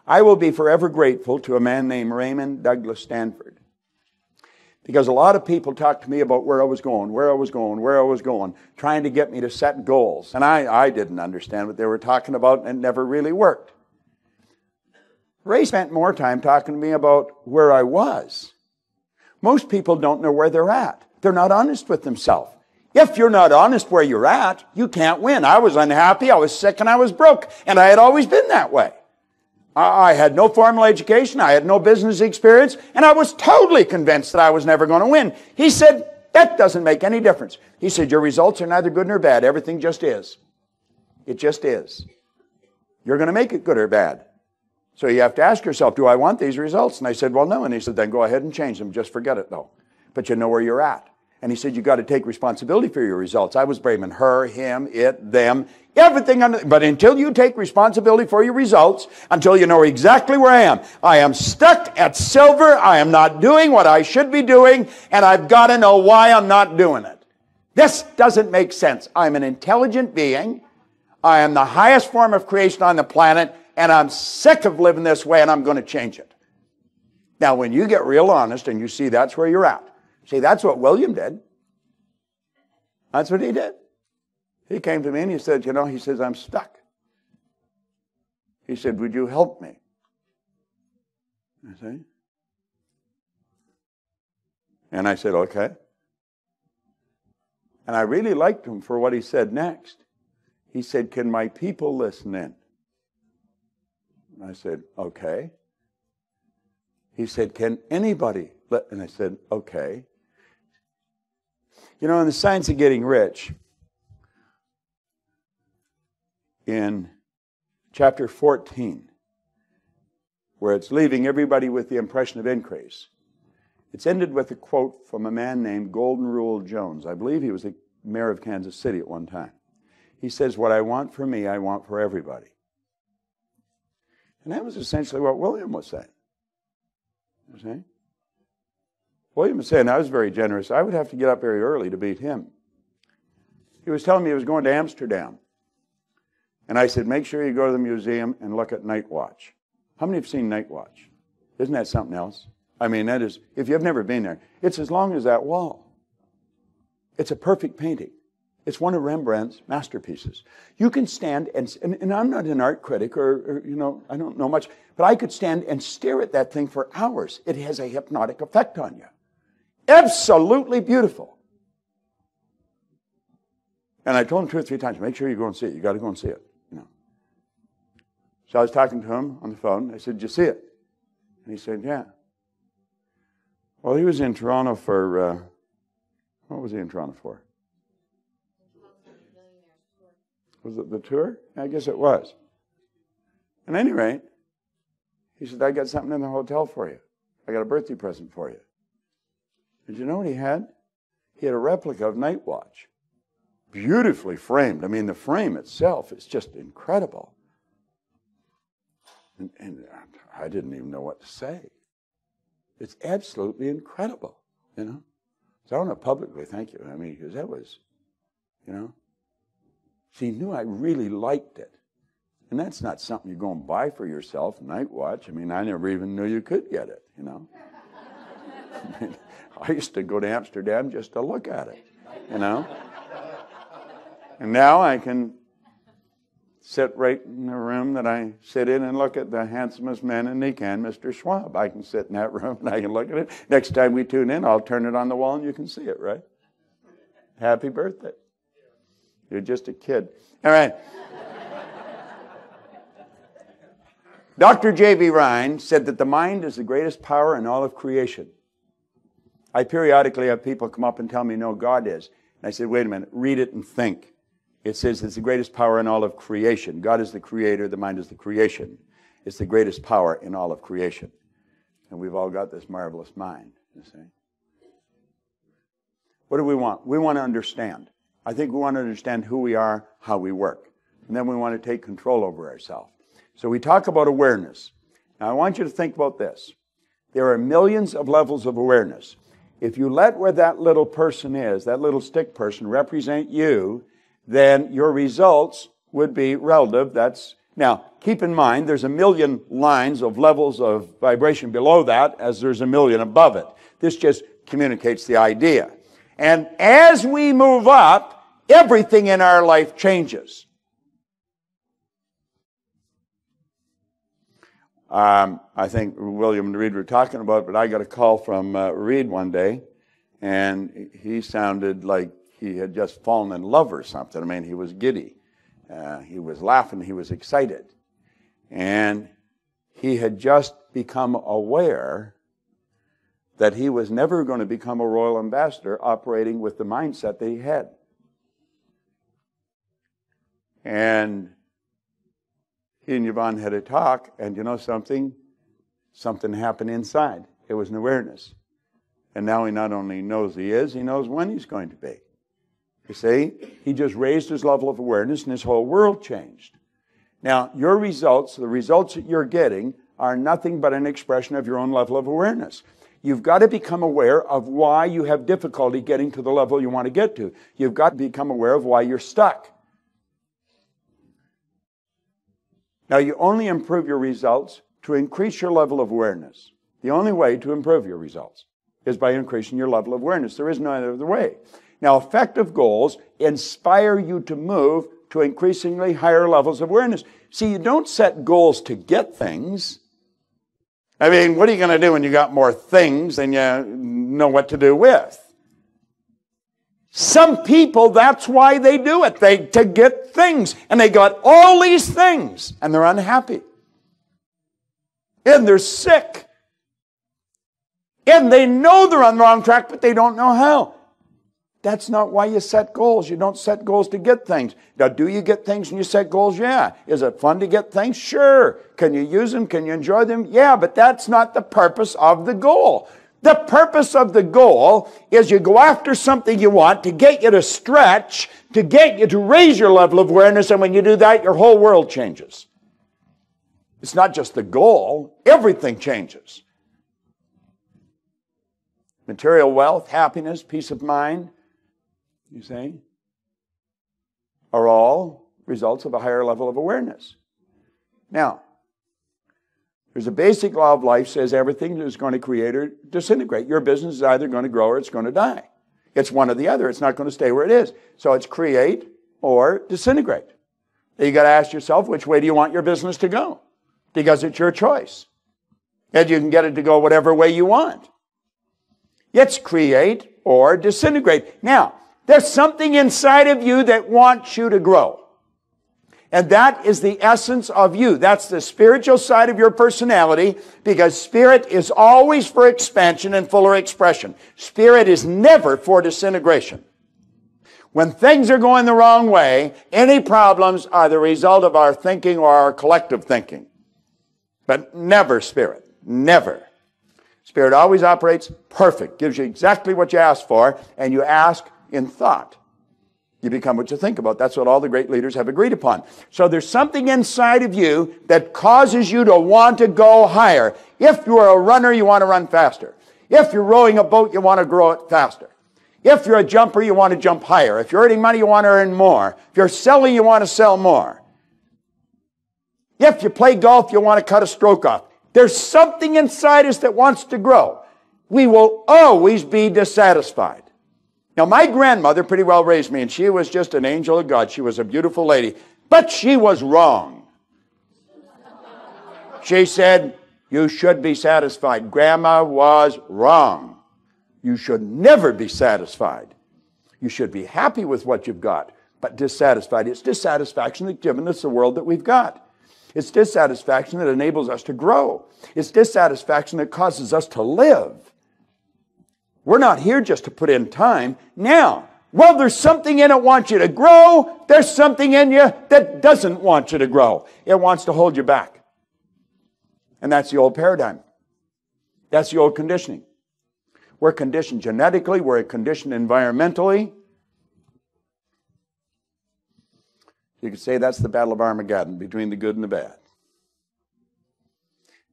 I will be forever grateful to a man named Raymond Douglas Stanford. Because a lot of people talked to me about where I was going, trying to get me to set goals. And I didn't understand what they were talking about, and it never really worked. Ray spent more time talking to me about where I was. Most people don't know where they're at. They're not honest with themselves. If you're not honest where you're at, you can't win. I was unhappy, I was sick, and I was broke. And I had always been that way. I had no formal education, I had no business experience, and I was totally convinced that I was never going to win. He said, that doesn't make any difference. He said, your results are neither good nor bad. Everything just is. It just is. You're going to make it good or bad. So you have to ask yourself, do I want these results? And I said, well, no. And he said, then go ahead and change them. Just forget it, though. But you know where you're at. And he said, you've got to take responsibility for your results. I was blaming her, him, it, them, everything. But until you take responsibility for your results, until you know exactly where I am stuck at silver, I am not doing what I should be doing, and I've got to know why I'm not doing it. This doesn't make sense. I'm an intelligent being. I am the highest form of creation on the planet, and I'm sick of living this way, and I'm going to change it. Now, when you get real honest and you see that's where you're at, see, that's what William did. That's what he did. He came to me and he said, he says, I'm stuck. He said, would you help me? I see. And I said, okay. And I really liked him for what he said next. He said, can my people listen in? And I said, okay. He said, can anybody? And I said, okay. In the Science of Getting Rich, in chapter 14, where it's leaving everybody with the impression of increase, it's ended with a quote from a man named Golden Rule Jones. I believe he was the mayor of Kansas City at one time. He says, what I want for me, I want for everybody. And that was essentially what William was saying. You see? William was saying, I was very generous. I would have to get up very early to beat him. He was telling me he was going to Amsterdam. And I said, make sure you go to the museum and look at Night Watch. How many have seen Night Watch? Isn't that something else? I mean, that is, if you've never been there, it's as long as that wall. It's a perfect painting. It's one of Rembrandt's masterpieces. You can stand, and I'm not an art critic or, I don't know much, but I could stand and stare at that thing for hours. It has a hypnotic effect on you. Absolutely beautiful. And I told him 2 or 3 times, make sure you go and see it. You got to go and see it. So I was talking to him on the phone. I said, did you see it? And he said, yeah. Well, he was in Toronto for, what was he in Toronto for? Was it the tour? I guess it was. At any rate, he said, I got something in the hotel for you. I got a birthday present for you. Did you know what he had? He had a replica of Night Watch. Beautifully framed. I mean, the frame itself is just incredible. And I didn't even know what to say. It's absolutely incredible, So I want to publicly thank you. I mean, because that was, See, he knew I really liked it. And that's not something you go and buy for yourself, Night Watch. I mean, I never even knew you could get it, I mean, I used to go to Amsterdam just to look at it, And now I can sit right in the room that I sit in and look at the handsomest man in Nican, Mr. Schwab. I can sit in that room and I can look at it. Next time we tune in, I'll turn it on the wall and you can see it, right? Happy birthday. You're just a kid. All right. Dr. J.B. Rhine said that the mind is the greatest power in all of creation. I periodically have people come up and tell me, no, God is. And I said, wait a minute, read it and think. It says it's the greatest power in all of creation. God is the creator, the mind is the creation. It's the greatest power in all of creation. And we've all got this marvelous mind, you see. What do we want? We want to understand. I think we want to understand who we are, how we work. And then we want to take control over ourselves. So we talk about awareness. Now I want you to think about this. There are millions of levels of awareness. If you let where that little person is, that little stick person, represent you, then your results would be relative. Now, keep in mind, there's a million lines of levels of vibration below that, as there's a million above it. This just communicates the idea. And as we move up, everything in our life changes. I think William and Reed were talking about it, but I got a call from Reed one day, and he sounded like he had just fallen in love or something. I mean, he was giddy. He was laughing. He was excited. And he had just become aware that he was never going to become a royal ambassador operating with the mindset that he had. And he and Yvonne had a talk, and you know something? Something happened inside. It was an awareness. And now he not only knows he is, he knows when he's going to be. You see? He just raised his level of awareness, and his whole world changed. Now, your results, the results that you're getting, are nothing but an expression of your own level of awareness. You've got to become aware of why you have difficulty getting to the level you want to get to. You've got to become aware of why you're stuck. Now, you only improve your results to increase your level of awareness. The only way to improve your results is by increasing your level of awareness. There is no other way. Now, effective goals inspire you to move to increasingly higher levels of awareness. See, you don't set goals to get things. I mean, what are you going to do when you got more things than you know what to do with? Some people, that's why they do it. To get things. And they got all these things, and they're unhappy. And they're sick. And they know they're on the wrong track, but they don't know how. That's not why you set goals. You don't set goals to get things. Now, do you get things when you set goals? Yeah. Is it fun to get things? Sure. Can you use them? Can you enjoy them? Yeah, but that's not the purpose of the goal. The purpose of the goal is you go after something you want to get you to stretch, to get you to raise your level of awareness, and when you do that, your whole world changes. It's not just the goal. Everything changes. Material wealth, happiness, peace of mind. You see? are all results of a higher level of awareness. Now, there's a basic law of life says everything is going to create or disintegrate. Your business is either going to grow or it's going to die. It's one or the other. It's not going to stay where it is. So it's create or disintegrate. You got to ask yourself, which way do you want your business to go? Because it's your choice. And you can get it to go whatever way you want. It's create or disintegrate. Now, there's something inside of you that wants you to grow. And that is the essence of you. That's the spiritual side of your personality, because spirit is always for expansion and fuller expression. Spirit is never for disintegration. When things are going the wrong way, any problems are the result of our thinking or our collective thinking. But never spirit. Never. Spirit always operates perfect, gives you exactly what you ask for, and you ask in thought. You become what you think about. That's what all the great leaders have agreed upon. So there's something inside of you that causes you to want to go higher. If you're a runner, you want to run faster. If you're rowing a boat, you want to grow it faster. If you're a jumper, you want to jump higher. If you're earning money, you want to earn more. If you're selling, you want to sell more. If you play golf, you want to cut a stroke off. There's something inside us that wants to grow. We will always be dissatisfied. Now, my grandmother pretty well raised me, and she was just an angel of God. She was a beautiful lady, but she was wrong. She said, you should be satisfied. Grandma was wrong. You should never be satisfied. You should be happy with what you've got, but dissatisfied. It's dissatisfaction that's given us the world that we've got. It's dissatisfaction that enables us to grow. It's dissatisfaction that causes us to live. We're not here just to put in time. Now, well, there's something in it that wants you to grow. There's something in you that doesn't want you to grow. It wants to hold you back. And that's the old paradigm. That's the old conditioning. We're conditioned genetically. We're conditioned environmentally. You could say that's the battle of Armageddon between the good and the bad.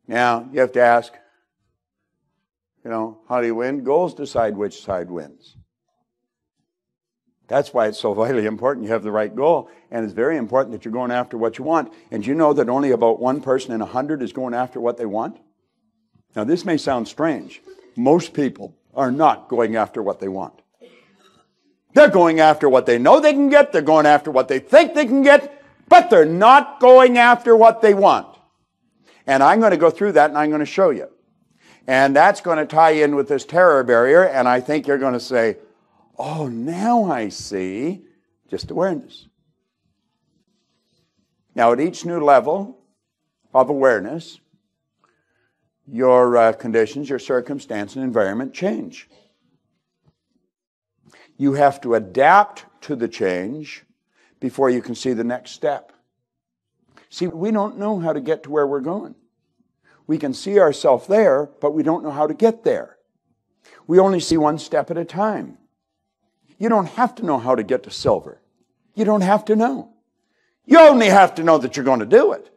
Now, you have to ask, how do you win? Goals decide which side wins. That's why it's so vitally important you have the right goal. And it's very important that you're going after what you want. And you know that only about 1 person in 100 is going after what they want? Now, this may sound strange. Most people are not going after what they want. They're going after what they know they can get. They're going after what they think they can get. But they're not going after what they want. And I'm going to go through that and I'm going to show you. And that's going to tie in with this terror barrier. And I think you're going to say, oh, now I see. Just awareness. Now, at each new level of awareness, your conditions, your circumstance, and environment change. You have to adapt to the change before you can see the next step. See, we don't know how to get to where we're going. We can see ourselves there, but we don't know how to get there. We only see one step at a time. You don't have to know how to get to silver. You don't have to know. You only have to know that you're going to do it.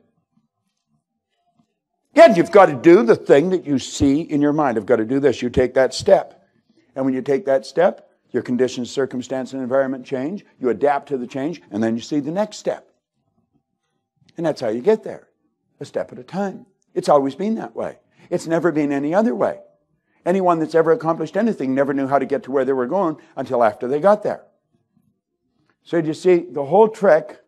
And you've got to do the thing that you see in your mind. I've got to do this. You take that step. And when you take that step, your conditions, circumstance, and environment change. You adapt to the change, and then you see the next step. And that's how you get there, a step at a time. It's always been that way. It's never been any other way. Anyone that's ever accomplished anything never knew how to get to where they were going until after they got there. So you see, the whole trick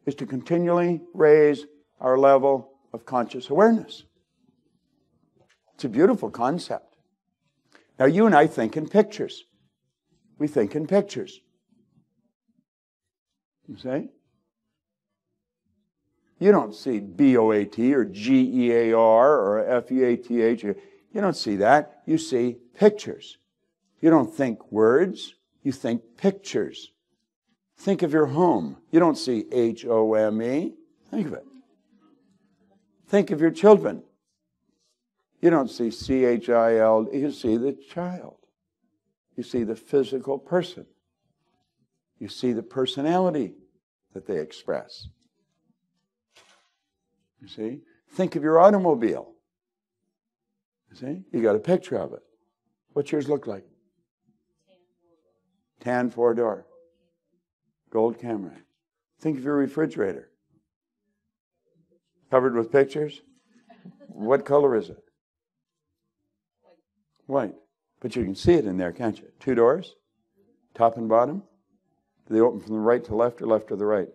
is to continually raise our level of conscious awareness. It's a beautiful concept. Now, you and I think in pictures. We think in pictures. You see? You don't see B-O-A-T or G-E-A-R or F-E-A-T-H. You don't see that. You see pictures. You don't think words. You think pictures. Think of your home. You don't see H-O-M-E. Think of it. Think of your children. You don't see C-H-I-L. You see the child. You see the physical person. You see the personality that they express. You see? Think of your automobile. You see? You got a picture of it. What's yours look like? Tan 4-door. Gold Camry. Think of your refrigerator. Covered with pictures? What color is it? White. But you can see it in there, can't you? 2 doors, top and bottom. Do they open from the right to left or left to the right?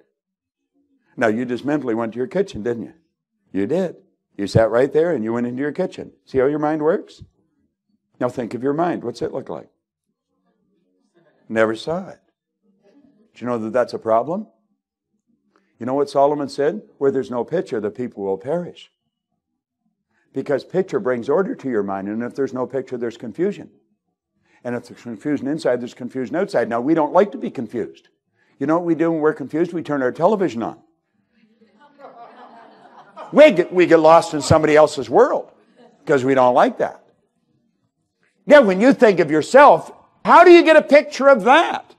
Now, you just mentally went to your kitchen, didn't you? You did. You sat right there and you went into your kitchen. See how your mind works? Now think of your mind. What's it look like? Never saw it. Do you know that that's a problem? You know what Solomon said? Where there's no picture, the people will perish. Because picture brings order to your mind, and if there's no picture, there's confusion. And if there's confusion inside, there's confusion outside. Now, we don't like to be confused. You know what we do when we're confused? We turn our television on. We get lost in somebody else's world because we don't like that. Yeah, when you think of yourself, how do you get a picture of that?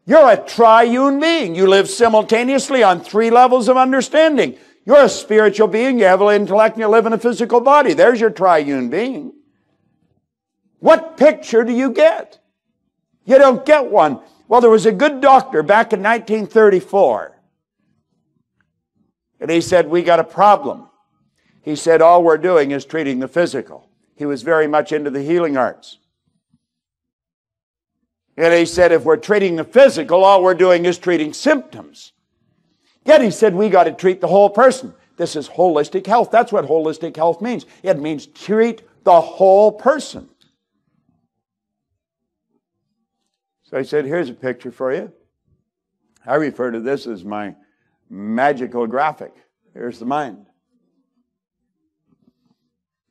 You're a triune being. You live simultaneously on 3 levels of understanding. You're a spiritual being. You have an intellect and you live in a physical body. There's your triune being. What picture do you get? You don't get one. Well, there was a good doctor back in 1934. And he said, we got a problem. He said, all we're doing is treating the physical. He was very much into the healing arts. And he said, if we're treating the physical, all we're doing is treating symptoms. Yet he said, we got to treat the whole person. This is holistic health. That's what holistic health means. It means treat the whole person. So I said, here's a picture for you. I refer to this as my magical graphic. Here's the mind.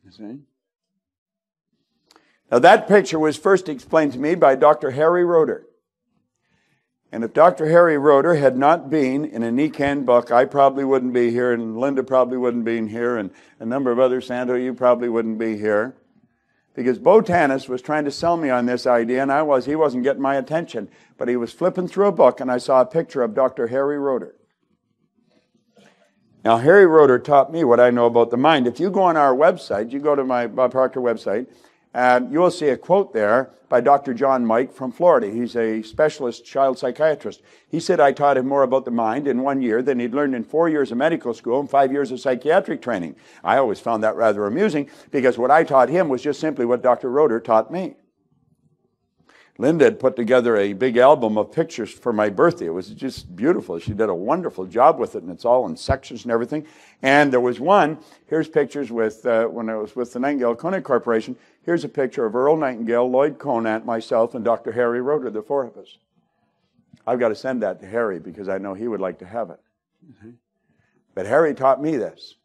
You see? Now that picture was first explained to me by Dr. Harry Roeder. And if Dr. Harry Roeder had not been in a Nikan book, I probably wouldn't be here, and Linda probably wouldn't be here, and a number of others, Santo, you probably wouldn't be here. Because Bo Tanis was trying to sell me on this idea, and he wasn't getting my attention. But he was flipping through a book, and I saw a picture of Dr. Harry Roeder. Now, Harry Roeder taught me what I know about the mind. If you go on our website, you go to my Bob Proctor website, you will see a quote there by Dr. John Mike from Florida. He's a specialist child psychiatrist. He said, I taught him more about the mind in 1 year than he'd learned in 4 years of medical school and 5 years of psychiatric training. I always found that rather amusing because what I taught him was just simply what Dr. Roeder taught me. Linda had put together a big album of pictures for my birthday. It was just beautiful. She did a wonderful job with it, and it's all in sections and everything. And there was one, here's pictures with when I was with the Nightingale Conant Corporation. Here's a picture of Earl Nightingale, Lloyd Conant, myself, and Dr. Harry Roeder, the 4 of us. I've got to send that to Harry because I know he would like to have it. But Harry taught me this.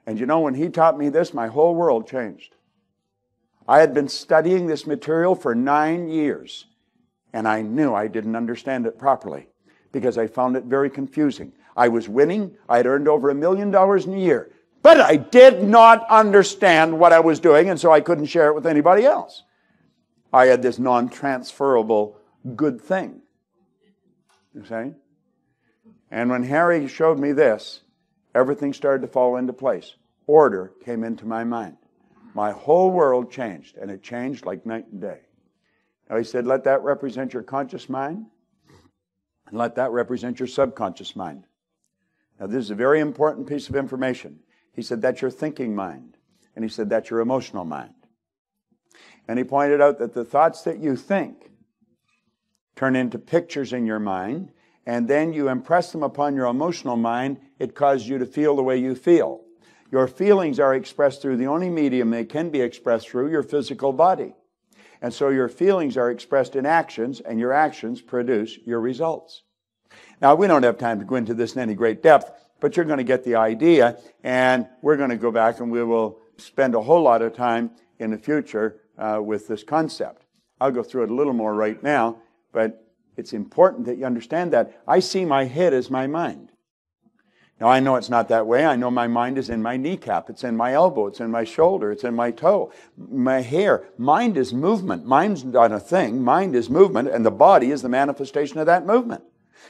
And you know, when he taught me this, my whole world changed. I had been studying this material for 9 years, and I knew I didn't understand it properly because I found it very confusing. I was winning. I had earned over $1 million in a year, but I did not understand what I was doing, and so I couldn't share it with anybody else. I had this non-transferable good thing, you see? And when Harry showed me this, everything started to fall into place. Order came into my mind. My whole world changed, and it changed like night and day. Now he said, let that represent your conscious mind, and let that represent your subconscious mind. Now this is a very important piece of information. He said, that's your thinking mind. And he said, that's your emotional mind. And he pointed out that the thoughts that you think turn into pictures in your mind, and then you impress them upon your emotional mind. It causes you to feel the way you feel. Your feelings are expressed through the only medium they can be expressed through, your physical body. And so your feelings are expressed in actions, and your actions produce your results. Now, we don't have time to go into this in any great depth, but you're going to get the idea, and we're going to go back and we will spend a whole lot of time in the future with this concept. I'll go through it a little more right now, but it's important that you understand that. I see my head as my mind. Now, I know it's not that way. I know my mind is in my kneecap. It's in my elbow. It's in my shoulder. It's in my toe. My hair. Mind is movement. Mind's not a thing. Mind is movement, and the body is the manifestation of that movement.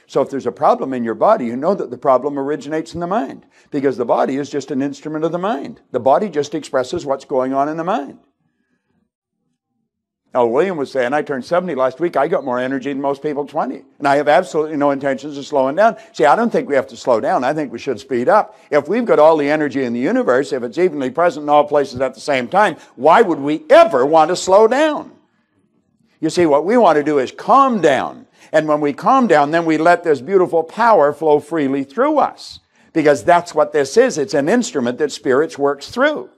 So if there's a problem in your body, you know that the problem originates in the mind, because the body is just an instrument of the mind. The body just expresses what's going on in the mind. Now, William was saying, I turned 70 last week. I got more energy than most people 20. And I have absolutely no intentions of slowing down. See, I don't think we have to slow down. I think we should speed up. If we've got all the energy in the universe, if it's evenly present in all places at the same time, why would we ever want to slow down? You see, what we want to do is calm down. And when we calm down, then we let this beautiful power flow freely through us. Because that's what this is. It's an instrument that spirits works through.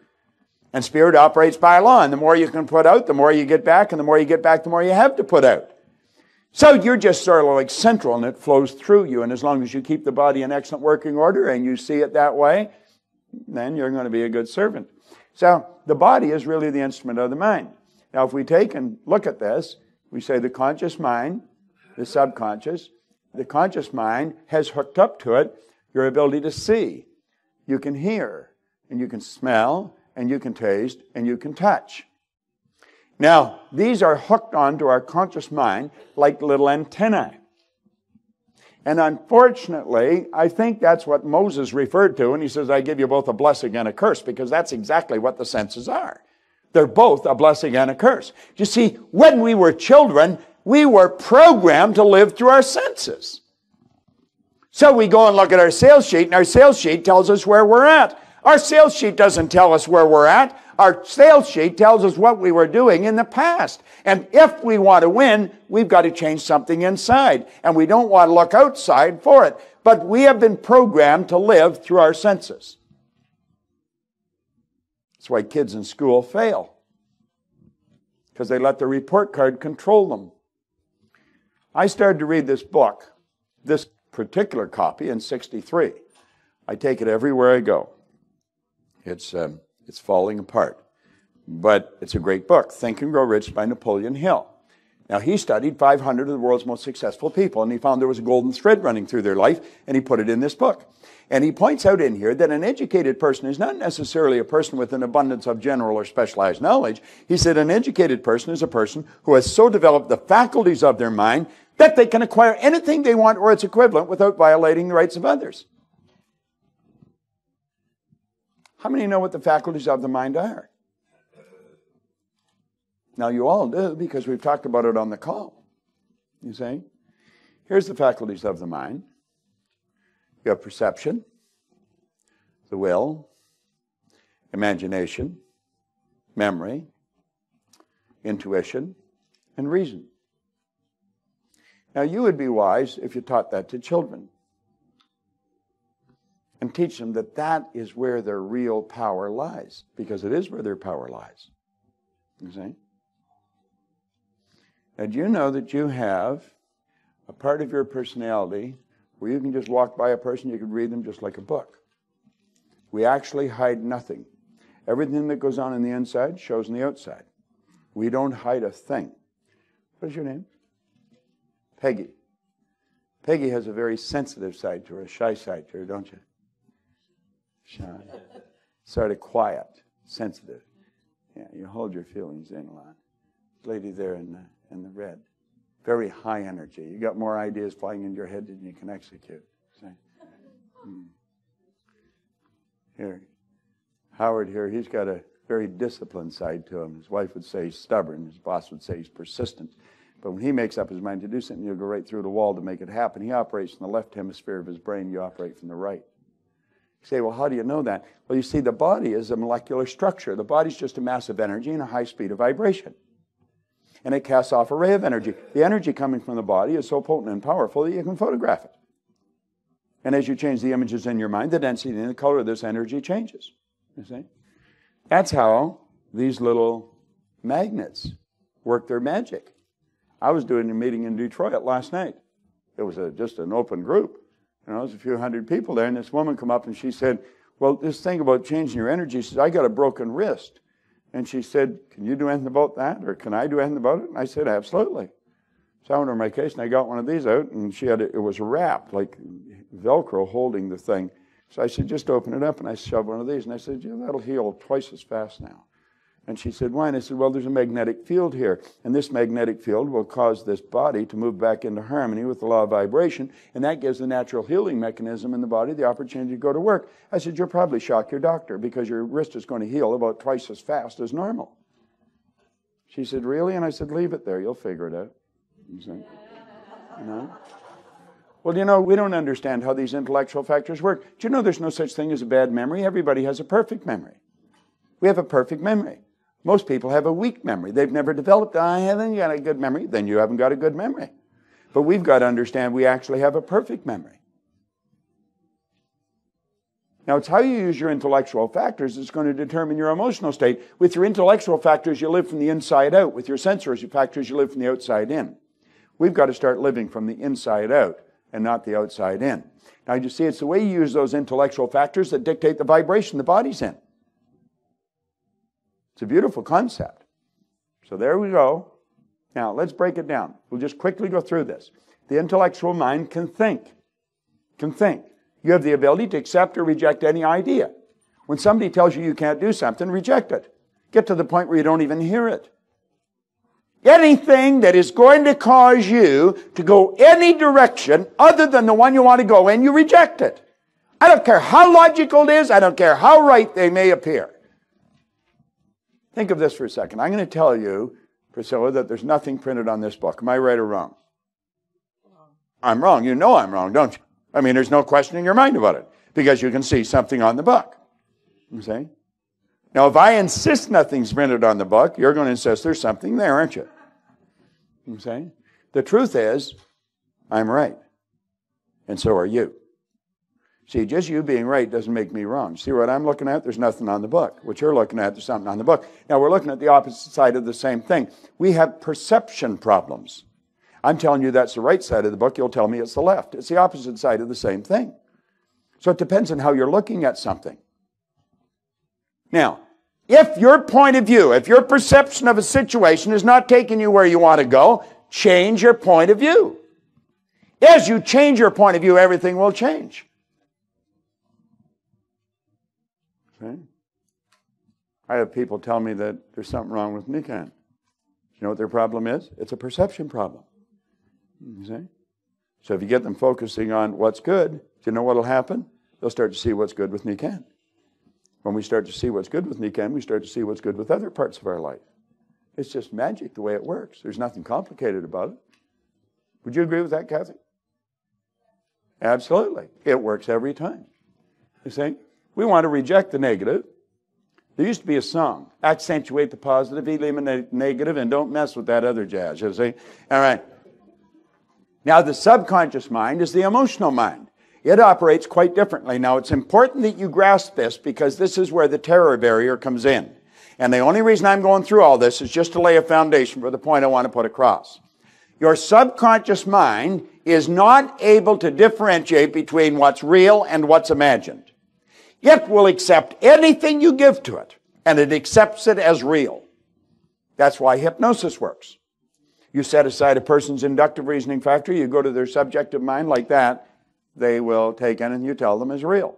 And spirit operates by law. And the more you can put out, the more you get back. And the more you get back, the more you have to put out. So you're just sort of like central, and it flows through you. And as long as you keep the body in excellent working order and you see it that way, then you're going to be a good servant. So the body is really the instrument of the mind. Now, if we take and look at this, we say the conscious mind, the subconscious, the conscious mind has hooked up to it your ability to see. You can hear, and you can smell, and you can taste, and you can touch. Now, these are hooked onto our conscious mind like little antennae. And unfortunately, I think that's what Moses referred to when he says, I give you both a blessing and a curse, because that's exactly what the senses are. They're both a blessing and a curse. You see, when we were children, we were programmed to live through our senses. So we go and look at our sales sheet, and our sales sheet tells us where we're at. Our sales sheet doesn't tell us where we're at. Our sales sheet tells us what we were doing in the past. And if we want to win, we've got to change something inside. And we don't want to look outside for it. But we have been programmed to live through our senses. That's why kids in school fail. Because they let the report card control them. I started to read this book, this particular copy, in '63. I take it everywhere I go. It's falling apart. But it's a great book, Think and Grow Rich by Napoleon Hill. Now, he studied 500 of the world's most successful people, and he found there was a golden thread running through their life, and he put it in this book. And he points out in here that an educated person is not necessarily a person with an abundance of general or specialized knowledge. He said an educated person is a person who has so developed the faculties of their mind that they can acquire anything they want or its equivalent without violating the rights of others. How many know what the faculties of the mind are? Now, you all do, because we've talked about it on the call. You see? Here's the faculties of the mind. You have perception, the will, imagination, memory, intuition, and reason. Now, you would be wise if you taught that to children. And teach them that that is where their real power lies. Because it is where their power lies. You see? And you know that you have a part of your personality where you can just walk by a person, you can read them just like a book. We actually hide nothing. Everything that goes on in the inside shows on the outside. We don't hide a thing. What is your name? Peggy. Peggy has a very sensitive side to her, a shy side to her, don't you? Shy. Sort of quiet, sensitive. Yeah, you hold your feelings in a lot. Lady there in the red. Very high energy. You got more ideas flying in your head than you can execute. Here, Howard here, he's got a very disciplined side to him. His wife would say he's stubborn. His boss would say he's persistent. But when he makes up his mind to do something, he'll go right through the wall to make it happen. He operates in the left hemisphere of his brain. You operate from the right. You say, well, how do you know that? Well, you see, the body is a molecular structure. The body's just a mass of energy and a high speed of vibration. And it casts off a ray of energy. The energy coming from the body is so potent and powerful that you can photograph it. And as you change the images in your mind, the density and the color of this energy changes. You see? That's how these little magnets work their magic. I was doing a meeting in Detroit last night. It was just an open group. You know, there's a few hundred people there, and this woman come up and she said, well, this thing about changing your energy, she says, I got a broken wrist. And she said, can you do anything about that? Or can I do anything about it? And I said, absolutely. So I went over my case, and I got one of these out, and she had it was wrapped, like Velcro holding the thing. So I said, just open it up, and I shoved one of these. And I said, yeah, that'll heal twice as fast now. And she said, why? And I said, well, there's a magnetic field here. And this magnetic field will cause this body to move back into harmony with the law of vibration. And that gives the natural healing mechanism in the body the opportunity to go to work. I said, you'll probably shock your doctor because your wrist is going to heal about twice as fast as normal. She said, really? And I said, leave it there. You'll figure it out. You see? You know? Well, you know, we don't understand how these intellectual factors work. Do you know there's no such thing as a bad memory? Everybody has a perfect memory. We have a perfect memory. Most people have a weak memory. They've never developed, I haven't got a good memory. Then you haven't got a good memory. But we've got to understand we actually have a perfect memory. Now, it's how you use your intellectual factors that's going to determine your emotional state. With your intellectual factors, you live from the inside out. With your sensory factors, you live from the outside in. We've got to start living from the inside out and not the outside in. Now, you see, it's the way you use those intellectual factors that dictate the vibration the body's in. It's a beautiful concept. So there we go. Now, let's break it down. We'll just quickly go through this. The intellectual mind can think. Can think. You have the ability to accept or reject any idea. When somebody tells you you can't do something, reject it. Get to the point where you don't even hear it. Anything that is going to cause you to go any direction other than the one you want to go in, you reject it. I don't care how logical it is. I don't care how right they may appear. Think of this for a second. I'm going to tell you, Priscilla, that there's nothing printed on this book. Am I right or wrong? I'm wrong. You know I'm wrong, don't you? I mean, there's no question in your mind about it because you can see something on the book. You see? Now, if I insist nothing's printed on the book, you're going to insist there's something there, aren't you? You see? The truth is, I'm right. And so are you. See, just you being right doesn't make me wrong. See what I'm looking at? There's nothing on the book. What you're looking at, there's something on the book. Now, we're looking at the opposite side of the same thing. We have perception problems. I'm telling you that's the right side of the book. You'll tell me it's the left. It's the opposite side of the same thing. So it depends on how you're looking at something. Now, if your point of view, if your perception of a situation is not taking you where you want to go, change your point of view. As you change your point of view, everything will change. Okay? I have people tell me that there's something wrong with Nikan. You know what their problem is? It's a perception problem. You see? So if you get them focusing on what's good, do you know what will happen? They'll start to see what's good with Nikan. When we start to see what's good with Nikan, we start to see what's good with other parts of our life. It's just magic the way it works. There's nothing complicated about it. Would you agree with that, Kathy? Absolutely. It works every time. You see? We want to reject the negative. There used to be a song, accentuate the positive, eliminate the negative, and don't mess with that other jazz, you see? All right. Now, the subconscious mind is the emotional mind. It operates quite differently. Now, it's important that you grasp this because this is where the terror barrier comes in. And the only reason I'm going through all this is just to lay a foundation for the point I want to put across. Your subconscious mind is not able to differentiate between what's real and what's imagined. It will accept anything you give to it, and it accepts it as real. That's why hypnosis works. You set aside a person's inductive reasoning factor, you go to their subjective mind like that, they will take anything you tell them as real.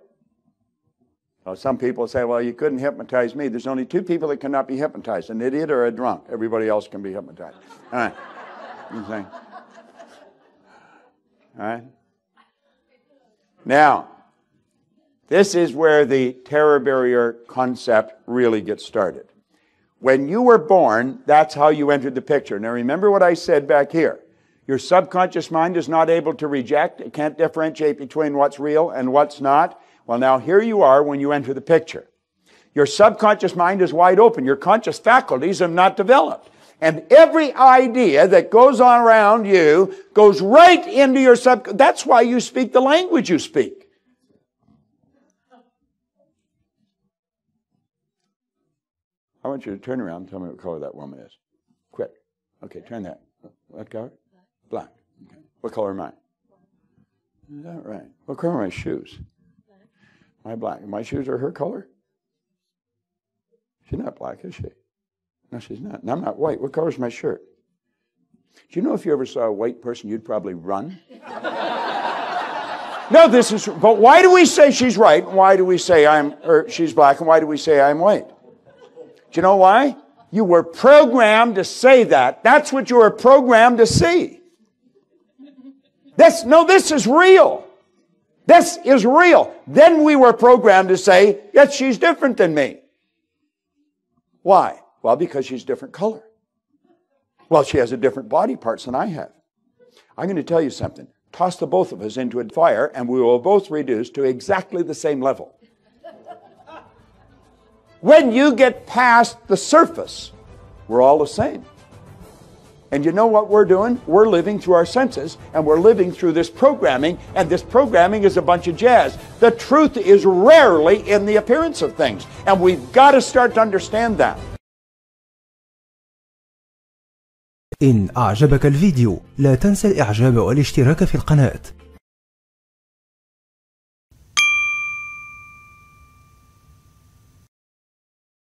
Now, some people say, well, you couldn't hypnotize me. There's only two people that cannot be hypnotized, an idiot or a drunk. Everybody else can be hypnotized. All right. You see? All right. Now, this is where the terror barrier concept really gets started. When you were born, that's how you entered the picture. Now remember what I said back here. Your subconscious mind is not able to reject. It can't differentiate between what's real and what's not. Well, now here you are when you enter the picture. Your subconscious mind is wide open. Your conscious faculties have not developed. And every idea that goes on around you goes right into your subconscious. That's why you speak the language you speak. I want you to turn around and tell me what color that woman is. Quick. Okay, turn that. What color? Black. Okay. What color am I? Is that right? What color are my shoes? My black. My shoes are her color? She's not black, is she? No, she's not. And I'm not white. What color is my shirt? Do you know if you ever saw a white person, you'd probably run? No, this is... But why do we say she's right? Why do we say she's black? And why do we say I'm white? Do you know why? You were programmed to say that. That's what you were programmed to see. This is real. This is real. Then we were programmed to say, yes, she's different than me. Why? Well, because she's different color. Well, she has a different body parts than I have. I'm going to tell you something. Toss the both of us into a fire and we will both reduce to exactly the same level. When you get past the surface, we're all the same. And you know what we're doing? We're living through our senses, and we're living through this programming, and this programming is a bunch of jazz. The truth is rarely in the appearance of things, and we've got to start to understand that. إن أعجبك الفيديو لا تنسى الإعجاب والاشتراك في القناة.